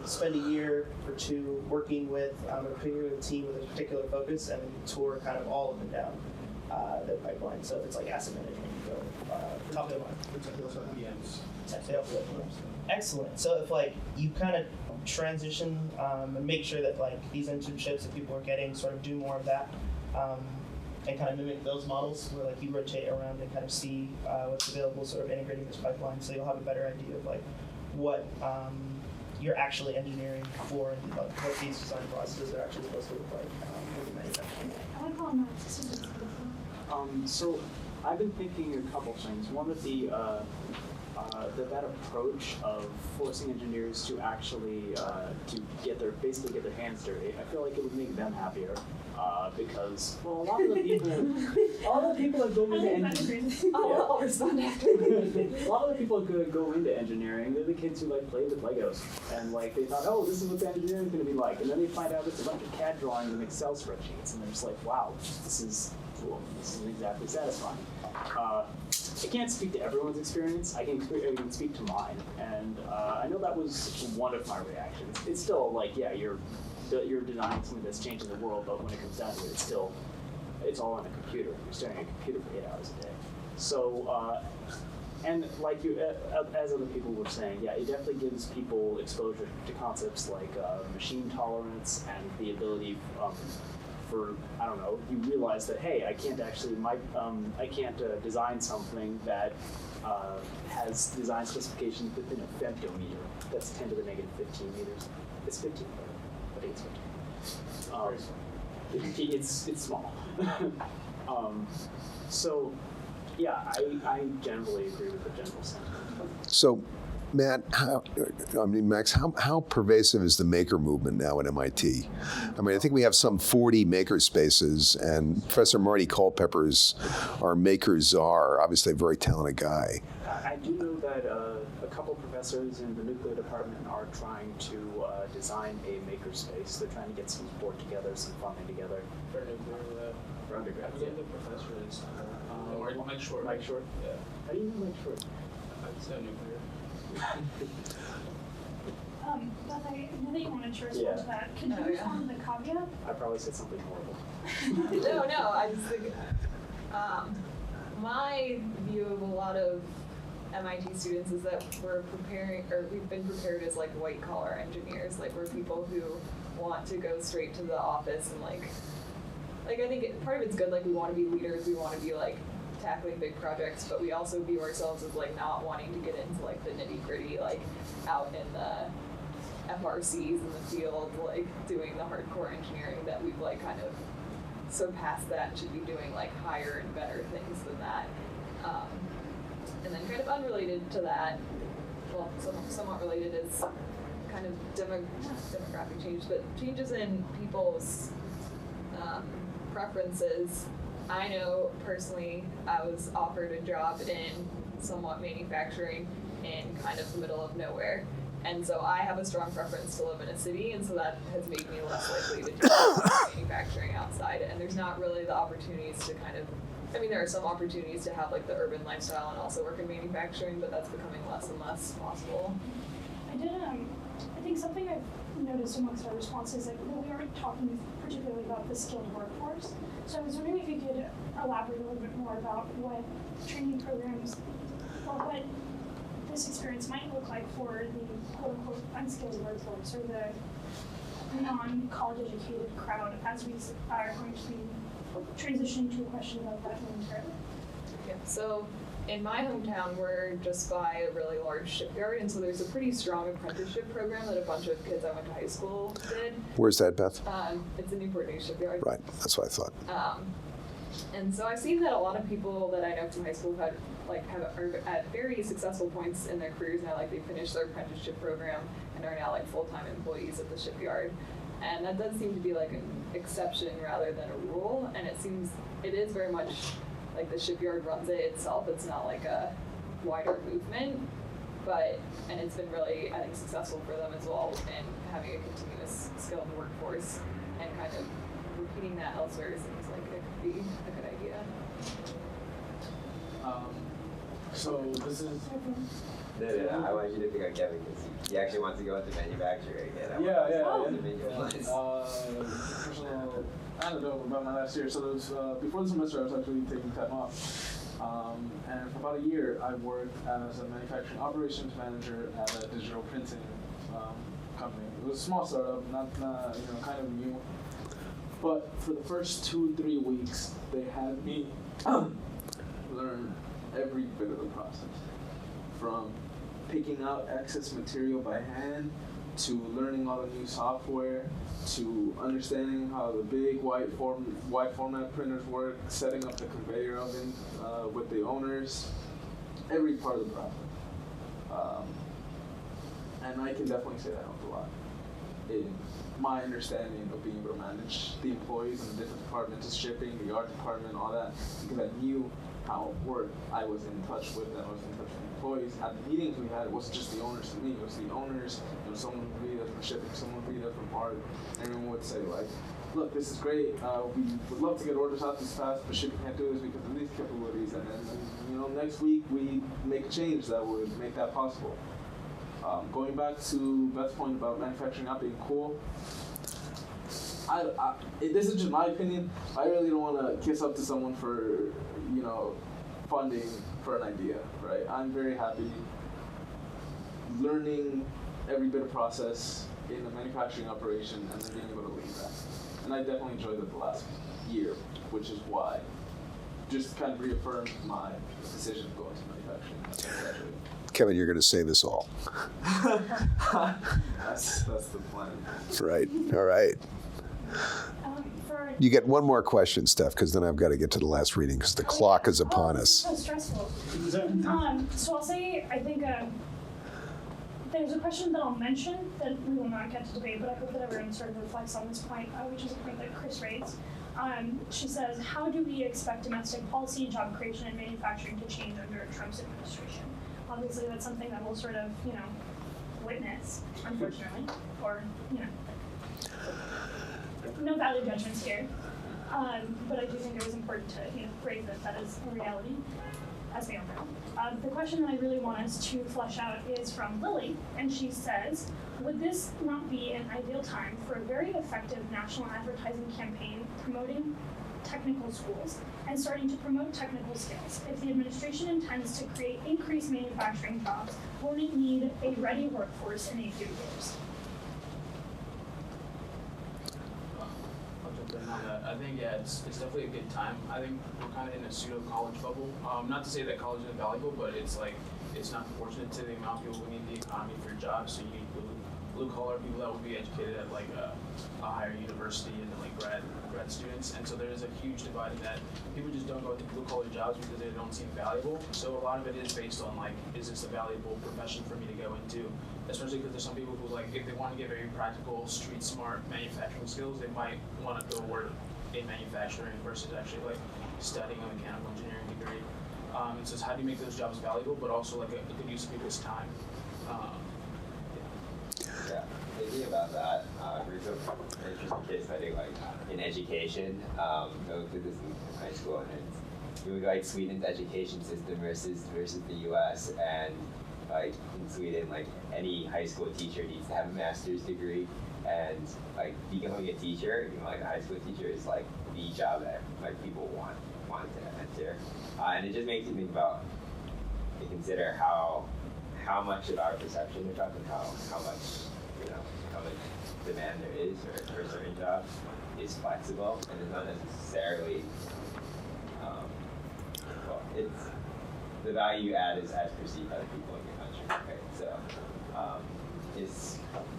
spend a year or two working with a particular team with a particular focus, and then you tour kind of all up and down the pipeline. So if it's like asset management, you go top to bottom. Excellent. So if like you kind of transition and make sure that like these internships that people are getting sort of do more of that, and kind of mimic those models where like you rotate around and kind of see what's available, sort of integrating this pipeline, so you'll have a better idea of like what you're actually engineering for and like what these design processes are actually supposed to look like in the manufacturing. I want to call them that. So I've been thinking a couple things. One of that approach of forcing engineers to actually to basically get their hands dirty. I feel like it would make them happier because a lot of the people that go into engineering. I'll respond after. A lot of the people that go into engineering, they're the kids who like play with Legos and like they thought, oh, this is what engineering is going to be like, and then they find out it's a bunch of CAD drawings and Excel spreadsheets, and they're just like, wow, this is cool. This isn't exactly satisfying. I can't speak to everyone's experience. I can speak to mine, and I know that was one of my reactions. It's still like, yeah, you're designing something that's changing the world, but when it comes down to it, it's all on a computer. You're staring at a computer for 8 hours a day. So, and like you, as other people were saying, yeah, it definitely gives people exposure to concepts like machine tolerance and the ability for, I don't know, you realize that, hey, I can't actually, I can't design something that has design specifications within a femtometer. That's 10 to the negative 15 meters. It's 15, I think it's 15. It's small. So, yeah, I generally agree with the general sentiment. So, Matt, Max, how pervasive is the maker movement now at MIT? I mean, I think we have some 40 maker spaces, and Professor Marty Culpepper's our maker czar, obviously a very talented guy. I do know that a couple professors in the nuclear department are trying to design a maker space. They're trying to get some support together, some funding together. For nuclear for undergrad. I believe the professor is Mike Short. Mike Short? Yeah. How do you know Mike Short? I'd say nuclear. But I know that you wanted to respond to that. Could you respond to the caveat? I probably said something horrible. No, I just think my view of a lot of MIT students is that we've been prepared as like white collar engineers, like we're people who want to go straight to the office and like I think part of it's good, like we want to be leaders, we want to be like tackling big projects, but we also view ourselves as like not wanting to get into like the nitty gritty, like out in the FRCs in the field, like doing the hardcore engineering that we've like kind of surpassed that and should be doing like higher and better things than that. And then kind of unrelated to that, well, somewhat related is kind of demographic change, but changes in people's preferences. I know personally I was offered a job in somewhat manufacturing in kind of the middle of nowhere, And so I have a strong preference to live in a city, and so that has made me less likely to do manufacturing outside. And there's not really the opportunities to kind of, I mean, there are some opportunities to have like the urban lifestyle and also work in manufacturing, but that's becoming less and less possible. I think something I've noticed amongst our responses, like we aren't talking particularly about the skilled workforce. So I was wondering if you could elaborate a little bit more about what training programs, or what this experience might look like for the quote-unquote unskilled workforce, or the non-college educated crowd, as we are going to be transitioning to a question about that momentarily. Yeah, so in my hometown, we're just by a really large shipyard, and so there's a pretty strong apprenticeship program that a bunch of kids I went to high school did. Where's that, Beth? It's in Newport News Shipyard. Right, that's what I thought. And so I've seen that a lot of people that I know from high school are at very successful points in their careers now, like they finished their apprenticeship program and are now like full-time employees at the shipyard. And that does seem to be like an exception rather than a rule, and it is very much like the shipyard runs it itself. It's not like a wider movement, and it's been really, I think, successful for them as well in having a continuous skilled workforce, and kind of repeating that elsewhere seems like it could be a good idea. So this is. No, I want you to pick on Kevin because he actually wants to go into manufacturing. And Personal anecdote about my last year. So there was, before the semester, I was actually taking time off. And for about a year, I worked as a manufacturing operations manager at a digital printing company. It was a small startup, not kind of new. But for the first 2-3 weeks, they had me learn every bit of the process, from picking out excess material by hand, to learning all the new software, to understanding how the big wide format printers work, setting up the conveyor oven with the owners, every part of the process. And I can definitely say that helped a lot in my understanding of being able to manage the employees in the different departments, shipping, the art department, all that, because I knew how it worked. I was in touch with them, I was in touch with the employees. At the meetings we had, it wasn't just the owners to me, it was the owners, it was someone would be there from shipping, someone would be there from art. Everyone would say like, look, this is great, we would love to get orders out this fast, but shipping can't do this because of these capabilities. And then, next week we make a change that would make that possible. Going back to Beth's point about manufacturing not being cool, this is just my opinion. I really don't want to kiss up to someone for, funding for an idea, right? I'm very happy learning every bit of process in a manufacturing operation and then being able to lead that. And I definitely enjoyed it the last year, which is why just kind of reaffirmed my decision to go into manufacturing. Kevin, you're going to say this all. That's the plan. Right. All right. You get one more question, Steph, because then I've got to get to the last reading because the clock is upon us. So stressful. So I'll say, I think there's a question that I'll mention that we will not get to debate, but I hope that everyone sort of reflects on this point, which is a point that Chris raised. She says, how do we expect domestic policy, job creation, and manufacturing to change under Trump's administration? Obviously, that's something that we'll sort of, witness, unfortunately, or, no value judgments here. But I do think it was important to, raise that is a reality, as we all know. The question that I really want us to flesh out is from Lily, and she says, would this not be an ideal time for a very effective national advertising campaign promoting technical schools and starting to promote technical skills? If the administration intends to create increased manufacturing jobs, won't it need a ready workforce in a few years? I think, it's definitely a good time. I think we're kind of in a pseudo-college bubble. Not to say that college isn't valuable, but it's not proportionate to the amount of people who need the economy for jobs. So you need blue-collar people that will be educated at a higher university and then grad students. And so there is a huge divide in that. People just don't go into blue-collar jobs because they don't seem valuable. So a lot of it is based on is this a valuable profession for me to go into? Especially because there's some people who if they want to get very practical, street-smart manufacturing skills, they might want to go work in manufacturing versus actually studying a mechanical engineering degree. And so how do you make those jobs valuable, but also a good use of people's time? an interesting case study, like in education, going through this in high school, and you would like Sweden's education system versus the U.S. and like in Sweden, like any high school teacher needs to have a master's degree, and like becoming a teacher, like a high school teacher is like the job that like people want to enter, and it just makes you think about and consider how much of our perception we're talking, how much how much demand there is for certain jobs is flexible and is not necessarily it's the value add is as perceived by the people in your country, right? So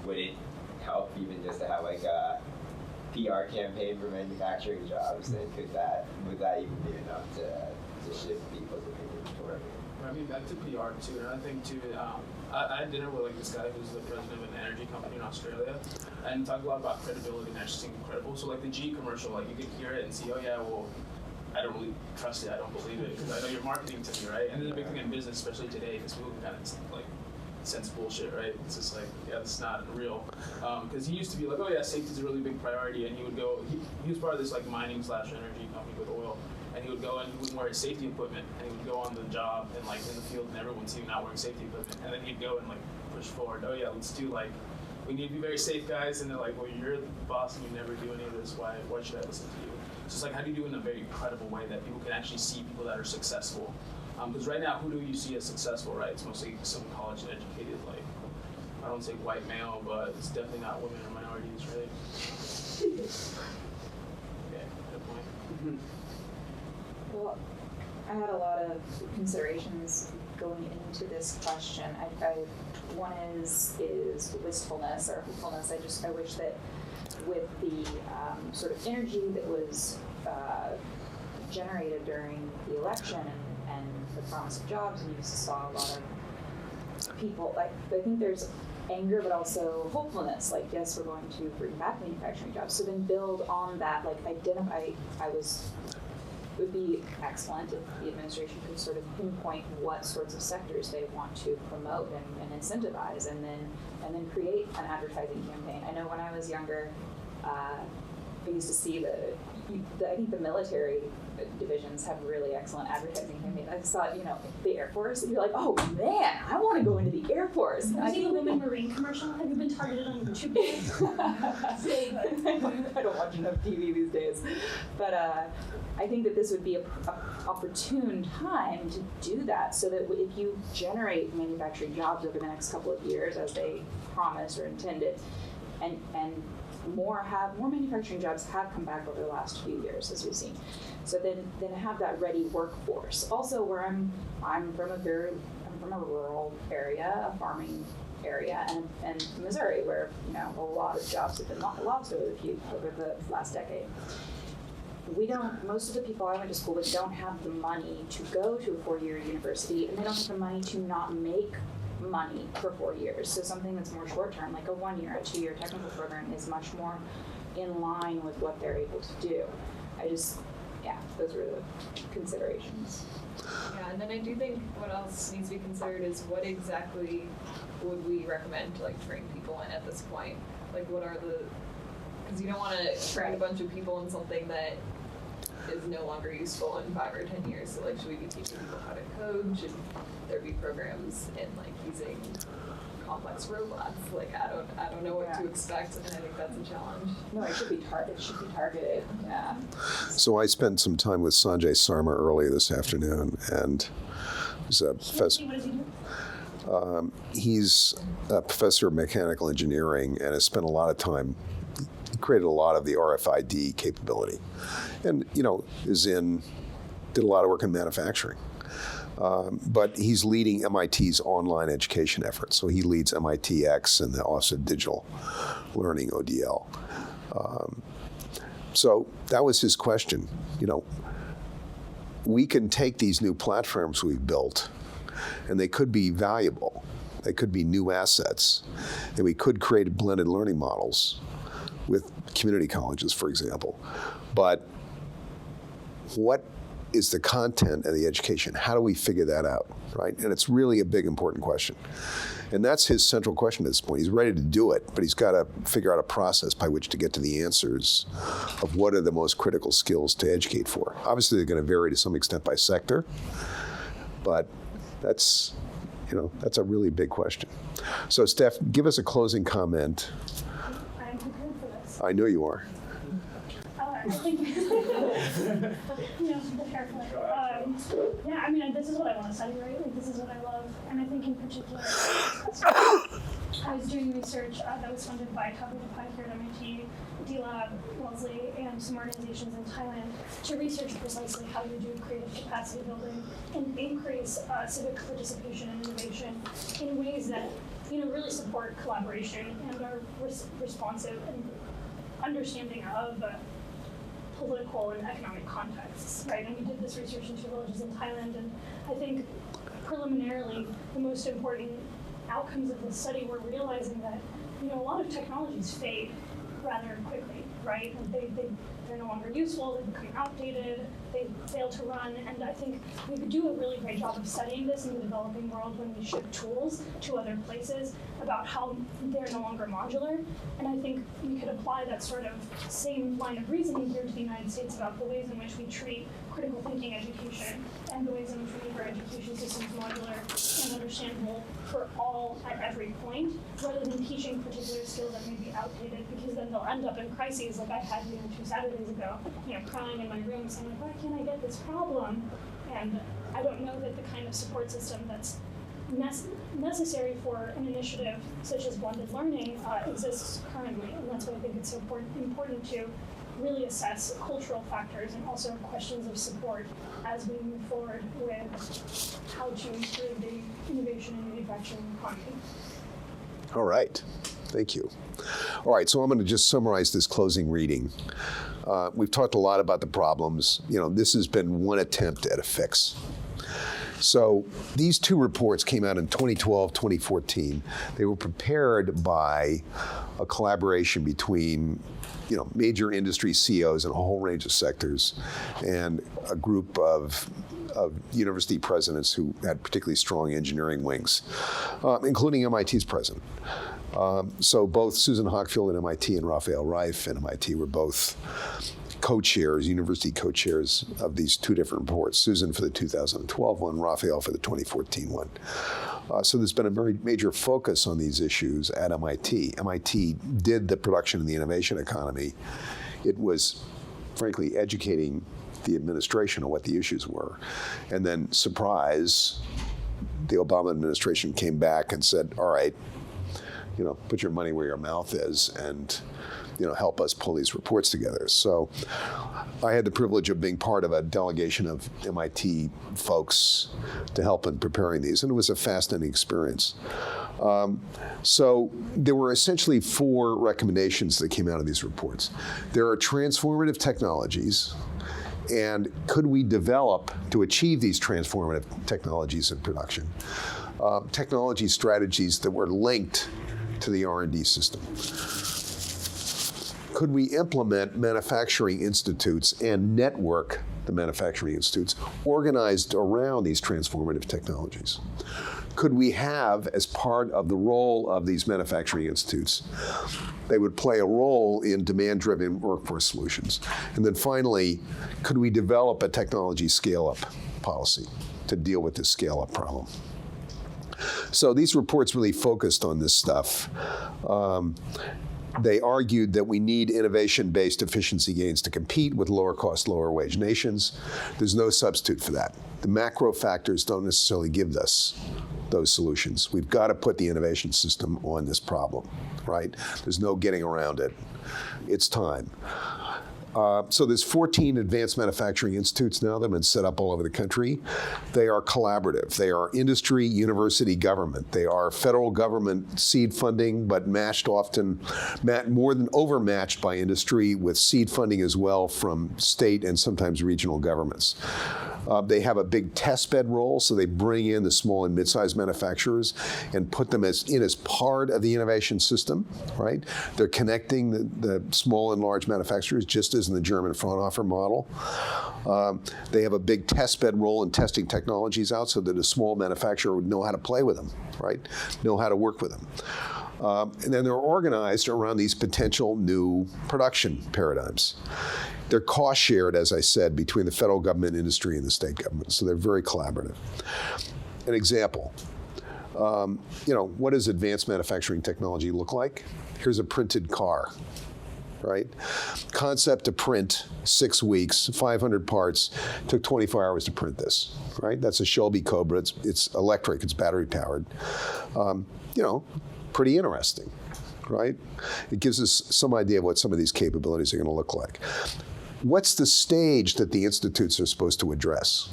would it help even just to have like a PR campaign for manufacturing jobs? Then would that even be enough to shift people's opinion toward? I mean, back to PR too, another thing too, I had dinner with like this guy who's the president of an energy company in Australia, and talked a lot about credibility, and that just seemed incredible. So like the GE commercial, like you could hear it and see, oh yeah, well, I don't really trust it, I don't believe it, because I know you're marketing to me, right? And there's a big thing in business, especially today, because people can kind of like sense bullshit, right? It's just like, yeah, that's not real. Because he used to be like, oh yeah, safety is a really big priority, and he would go, he was part of this like mining/energy company with oil, and he would go and he wouldn't wear his safety equipment, and he would go on the job and like in the field, and everyone would see him not wearing safety equipment, and then he'd go and like push forward, oh yeah, let's do like, we need to be very safe, guys, and they're like, well, you're the boss and you never do any of this, why should I listen to you? So it's like, how do you do it in a very credible way that people can actually see people that are successful? Because right now, who do you see as successful, right? It's mostly some college educated, like, I don't say white male, but it's definitely not women or minorities, right? Okay, good point. Well, I had a lot of considerations going into this question. One is wistfulness or hopefulness. I wish that with the sort of energy that was generated during the election and the promise of jobs, and you saw a lot of people, like, I think there's anger, but also hopefulness, like, yes, we're going to bring back manufacturing jobs. So then build on that, like, identify, it would be excellent if the administration could sort of pinpoint what sorts of sectors they want to promote and incentivize, and then create an advertising campaign. I know when I was younger, I used to see I think the military divisions have really excellent advertising campaigns. I saw, the Air Force, and you're like, oh man, I want to go into the Air Force. Have you seen a Women Marine commercial? Have you been targeted on YouTube? I don't watch enough TV these days. But I think that this would be an opportune time to do that, so that if you generate manufacturing jobs over the next couple of years, as they promised or intended, and more manufacturing jobs have come back over the last few years, as we've seen. So then have that ready workforce. Also, where I'm from a rural area, a farming area, and Missouri, where a lot of jobs have been lost over the last decade. Most of the people I went to school with don't have the money to go to a 4-year university, and they don't have the money to not make money for 4 years. So something that's more short term, like a 1-year, a 2-year technical program, is much more in line with what they're able to do. Those were the considerations. Yeah, and then I do think what else needs to be considered is what exactly would we recommend to like train people in at this point? Like, what are because you don't want to train a bunch of people in something that is no longer useful in 5 or 10 years. So like, should we be teaching people how to code? Should there be programs in like using complex robots? Like, I don't know what to expect, and I think that's a challenge. No, it should be targeted. Yeah. So I spent some time with Sanjay Sarma earlier this afternoon, and he's a professor. What does he do? He's a professor of mechanical engineering and has spent a lot of time. He created a lot of the RFID capability, and did a lot of work in manufacturing. But he's leading MIT's online education efforts. So he leads MITx and the Office of Digital Learning, ODL. So that was his question. We can take these new platforms we've built, and they could be valuable. They could be new assets, and we could create blended learning models with community colleges, for example. But what is the content of the education. How do we figure that out, right? And it's really a big, important question. And that's his central question at this point. He's ready to do it, but he's got to figure out a process by which to get to the answers of what are the most critical skills to educate for. Obviously, they're going to vary to some extent by sector, but that's a really big question. So, Steph, give us a closing comment. I'm prepared for this. I know you are. I think, carefully. Yeah, I mean, this is what I want to study, right? Like, this is what I love. And I think in particular, I was doing research that was funded by Cover the Pie here at MIT, D-Lab, Wellesley, and some organizations in Thailand to research precisely how you do creative capacity building and increase civic participation and innovation in ways that, really support collaboration and are responsive and understanding of political and economic contexts, right? And we did this research in 2 villages in Thailand, and I think preliminarily the most important outcomes of this study were realizing that, a lot of technologies fade rather quickly, right? And they're no longer useful, they become outdated, they fail to run, and I think we could do a really great job of studying this in the developing world when we ship tools to other places about how they're no longer modular. And I think we could apply that sort of same line of reasoning here to the United States about the ways in which we treat critical thinking education and the ways in which we make our education systems modular and understandable for all at every point, rather than teaching particular skills that may be outdated, because then they'll end up in crises like I had 2 Saturdays ago, crying in my room saying, like, why can't I get this problem? And I don't know that the kind of support system that's necessary for an initiative such as blended learning exists currently, and that's why I think it's so important to really assess cultural factors and also questions of support as we move forward with how to improve the innovation and manufacturing economy. All right, thank you. All right, so I'm going to just summarize this closing reading. We've talked a lot about the problems. This has been one attempt at a fix. So these 2 reports came out in 2012, 2014. They were prepared by a collaboration between major industry CEOs in a whole range of sectors and a group of university presidents who had particularly strong engineering wings, including MIT's president. So both Susan Hockfield at MIT and Raphael Reif at MIT were both co-chairs, university co-chairs of these 2 different reports, Susan for the 2012 one, Raphael for the 2014 one. So there's been a very major focus on these issues at MIT. MIT did the production of the innovation economy. It was, frankly, educating the administration on what the issues were. And then, surprise, the Obama administration came back and said, all right, put your money where your mouth is and help us pull these reports together. So I had the privilege of being part of a delegation of MIT folks to help in preparing these, and it was a fascinating experience. So there were essentially 4 recommendations that came out of these reports. There are transformative technologies, and could we develop, to achieve these transformative technologies in production, technology strategies that were linked to the R&D system? Could we implement manufacturing institutes and network the manufacturing institutes organized around these transformative technologies? Could we have, as part of the role of these manufacturing institutes, they would play a role in demand-driven workforce solutions? And then finally, could we develop a technology scale-up policy to deal with this scale-up problem? So these reports really focused on this stuff. They argued that we need innovation-based efficiency gains to compete with lower-cost, lower-wage nations. There's no substitute for that. The macro factors don't necessarily give us those solutions. We've got to put the innovation system on this problem, right? There's no getting around it. It's time. So there's 14 advanced manufacturing institutes now that have been set up all over the country. They are collaborative. They are industry, university, government. They are federal government seed funding, but matched often, more than overmatched by industry with seed funding as well from state and sometimes regional governments. They have a big test bed role, so they bring in the small and mid-sized manufacturers and put them as part of the innovation system, right? They're connecting the small and large manufacturers, just as in the German Fraunhofer model. They have a big test bed role in testing technologies out so that a small manufacturer would know how to play with them, right? Know how to work with them. And then they're organized around these potential new production paradigms. They're cost shared, as I said, between the federal government, industry, and the state government. So they're very collaborative. An example, what does advanced manufacturing technology look like? Here's a printed car, right? Concept to print, 6 weeks, 500 parts, took 24 hours to print this, right? That's a Shelby Cobra, it's electric, it's battery powered. Pretty interesting, right? It gives us some idea of what some of these capabilities are going to look like. What's the stage that the institutes are supposed to address?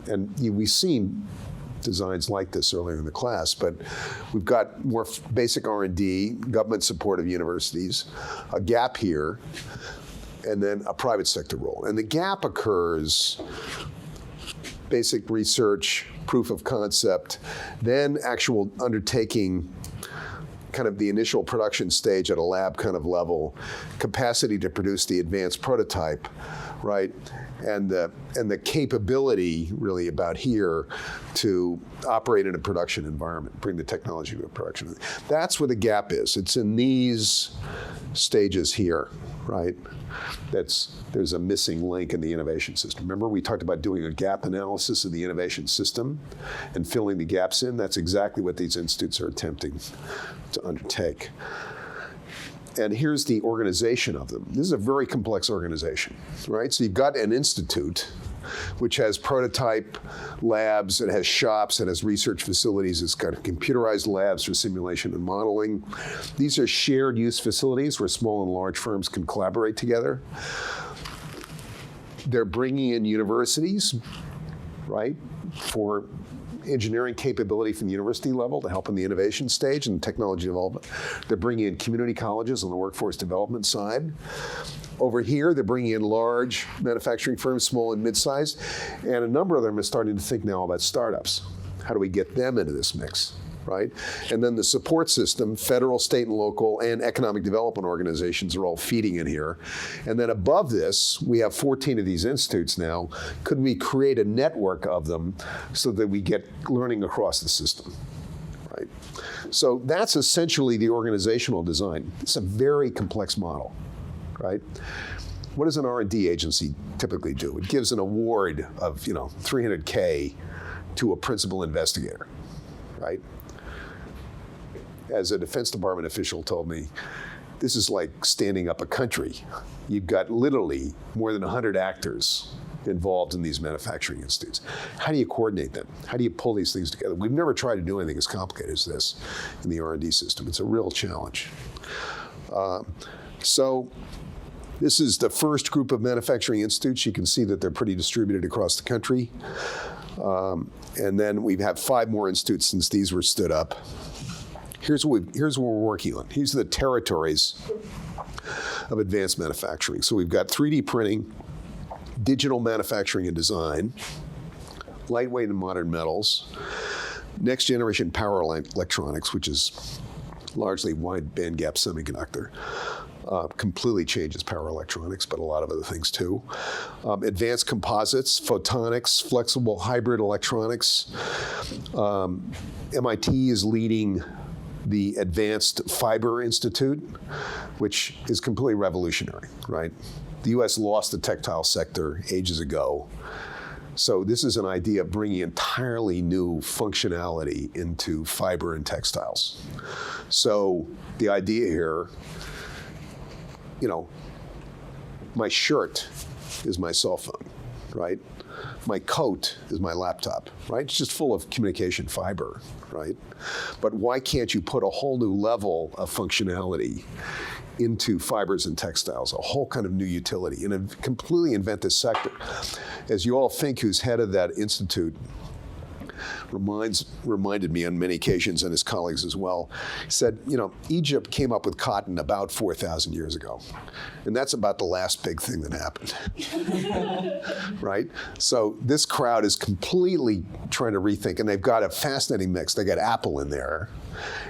And we've seen designs like this earlier in the class, but we've got more basic R&D, government support of universities, a gap here, and then a private sector role. And the gap occurs basic research, proof of concept, then actual undertaking kind of the initial production stage at a lab kind of level, capacity to produce the advanced prototype, right? And the capability really about here to operate in a production environment, bring the technology to a production. That's where the gap is. It's in these stages here, right? There's a missing link in the innovation system. Remember we talked about doing a gap analysis of the innovation system and filling the gaps in? That's exactly what these institutes are attempting to undertake. And here's the organization of them. This is a very complex organization, right? So you've got an institute which has prototype labs, it has shops, it has research facilities, it's got computerized labs for simulation and modeling. These are shared use facilities where small and large firms can collaborate together. They're bringing in universities, right, for engineering capability from the university level to help in the innovation stage and technology development. They're bringing in community colleges on the workforce development side. Over here, they're bringing in large manufacturing firms, small and mid-sized, and a number of them are starting to think now about startups. How do we get them into this mix, right? And then the support system, federal, state, and local, and economic development organizations are all feeding in here. And then above this, we have 14 of these institutes now. Could we create a network of them so that we get learning across the system, right? So that's essentially the organizational design. It's a very complex model, right? What does an R&D agency typically do? It gives an award of, $300K to a principal investigator, right? As a Defense Department official told me, this is like standing up a country. You've got literally more than 100 actors involved in these manufacturing institutes. How do you coordinate them? How do you pull these things together? We've never tried to do anything as complicated as this in the R&D system. It's a real challenge. So this is the first group of manufacturing institutes. You can see that they're pretty distributed across the country. And then we have 5 more institutes since these were stood up. Here's what we're working on. These are the territories of advanced manufacturing. So we've got 3D printing, digital manufacturing and design, lightweight and modern metals, next generation power electronics, which is largely wide bandgap semiconductor. Completely changes power electronics, but a lot of other things too. Advanced composites, photonics, flexible hybrid electronics. MIT is leading the Advanced Fiber Institute, which is completely revolutionary, right? The US lost the textile sector ages ago. So this is an idea of bringing entirely new functionality into fiber and textiles. So the idea here, my shirt is my cell phone, right? My coat is my laptop, right? It's just full of communication fiber, right? But why can't you put a whole new level of functionality into fibers and textiles, a whole kind of new utility, and completely invent this sector? As you all think, who's head of that institute, reminded me on many occasions, and his colleagues as well. He said, Egypt came up with cotton about 4,000 years ago. And that's about the last big thing that happened. Right? So this crowd is completely trying to rethink, and they've got a fascinating mix. They got Apple in there,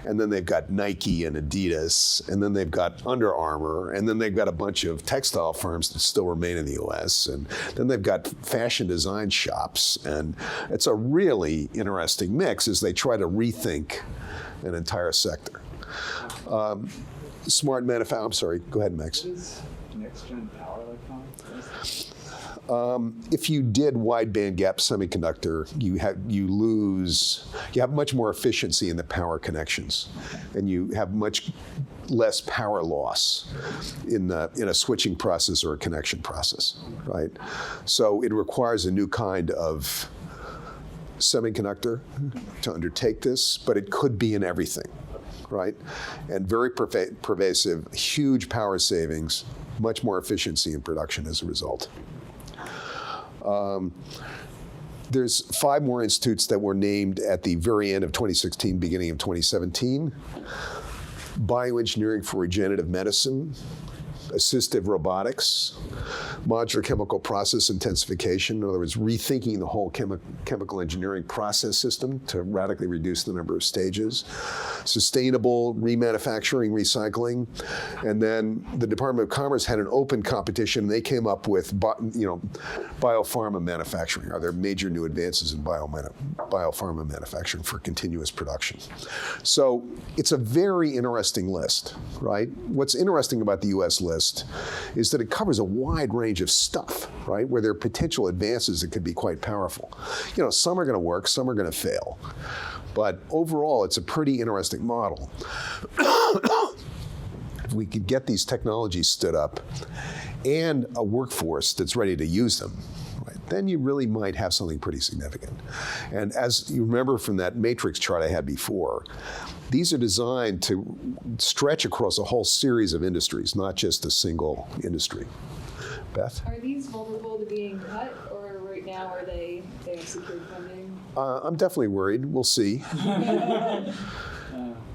and then they've got Nike and Adidas, and then they've got Under Armour, and then they've got a bunch of textile firms that still remain in the US, and then they've got fashion design shops, and it's a really interesting mix as they try to rethink an entire sector. Smart manufacturing, I'm sorry, go ahead, Max. What is next-gen power electronics? If you did wide bandgap semiconductor, you have much more efficiency in the power connections, and you have much less power loss in a switching process or a connection process, right? So it requires a new kind of semiconductor to undertake this, but it could be in everything, right? And very pervasive, huge power savings, much more efficiency in production as a result. There's 5 more institutes that were named at the very end of 2016, beginning of 2017. Bioengineering for regenerative medicine, assistive robotics, modular chemical process intensification, in other words, rethinking the whole chemical engineering process system to radically reduce the number of stages, sustainable remanufacturing, recycling, and then the Department of Commerce had an open competition. They came up with, biopharma manufacturing. Are there major new advances in biopharma manufacturing for continuous production? So it's a very interesting list, right? What's interesting about the U.S. list is that it covers a wide range of stuff, right? Where there are potential advances that could be quite powerful. Some are going to work, some are going to fail. But overall, it's a pretty interesting model. If we could get these technologies stood up and a workforce that's ready to use them, right, then you really might have something pretty significant. And as you remember from that matrix chart I had before, these are designed to stretch across a whole series of industries, not just a single industry. Beth? Are these vulnerable to being cut, or right now they have secured funding? I'm definitely worried. We'll see.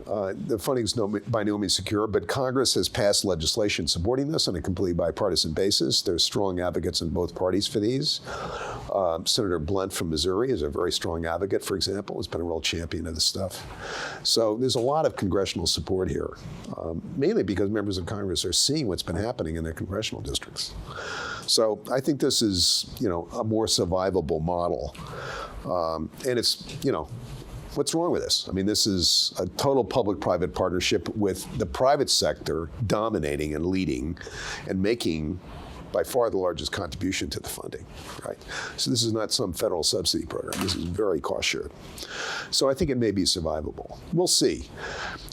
The funding is by no means secure, but Congress has passed legislation supporting this on a completely bipartisan basis. There's strong advocates in both parties for these. Senator Blunt from Missouri is a very strong advocate, for example. Has been a real champion of this stuff. So there's a lot of congressional support here, mainly because members of Congress are seeing what's been happening in their congressional districts. So I think this is, a more survivable model. And it's, what's wrong with this? I mean, this is a total public-private partnership with the private sector dominating and leading and making by far the largest contribution to the funding, right? So this is not some federal subsidy program. This is very cost-shared. So I think it may be survivable. We'll see.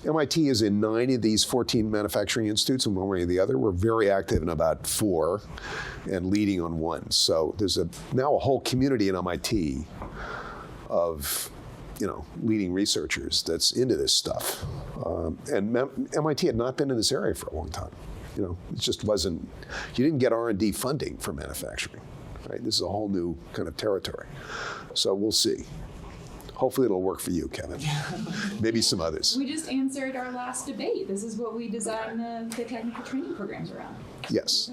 MIT is in 9 of these 14 manufacturing institutes in one way or the other. We're very active in about 4 and leading on 1. So there's now a whole community in MIT of leading researchers that's into this stuff. And MIT had not been in this area for a long time. It just wasn't, you didn't get R&D funding for manufacturing, right? This is a whole new kind of territory. So we'll see. Hopefully it'll work for you, Kevin. Maybe some others. We just answered our last debate. This is what we design the technical training programs around. Yes.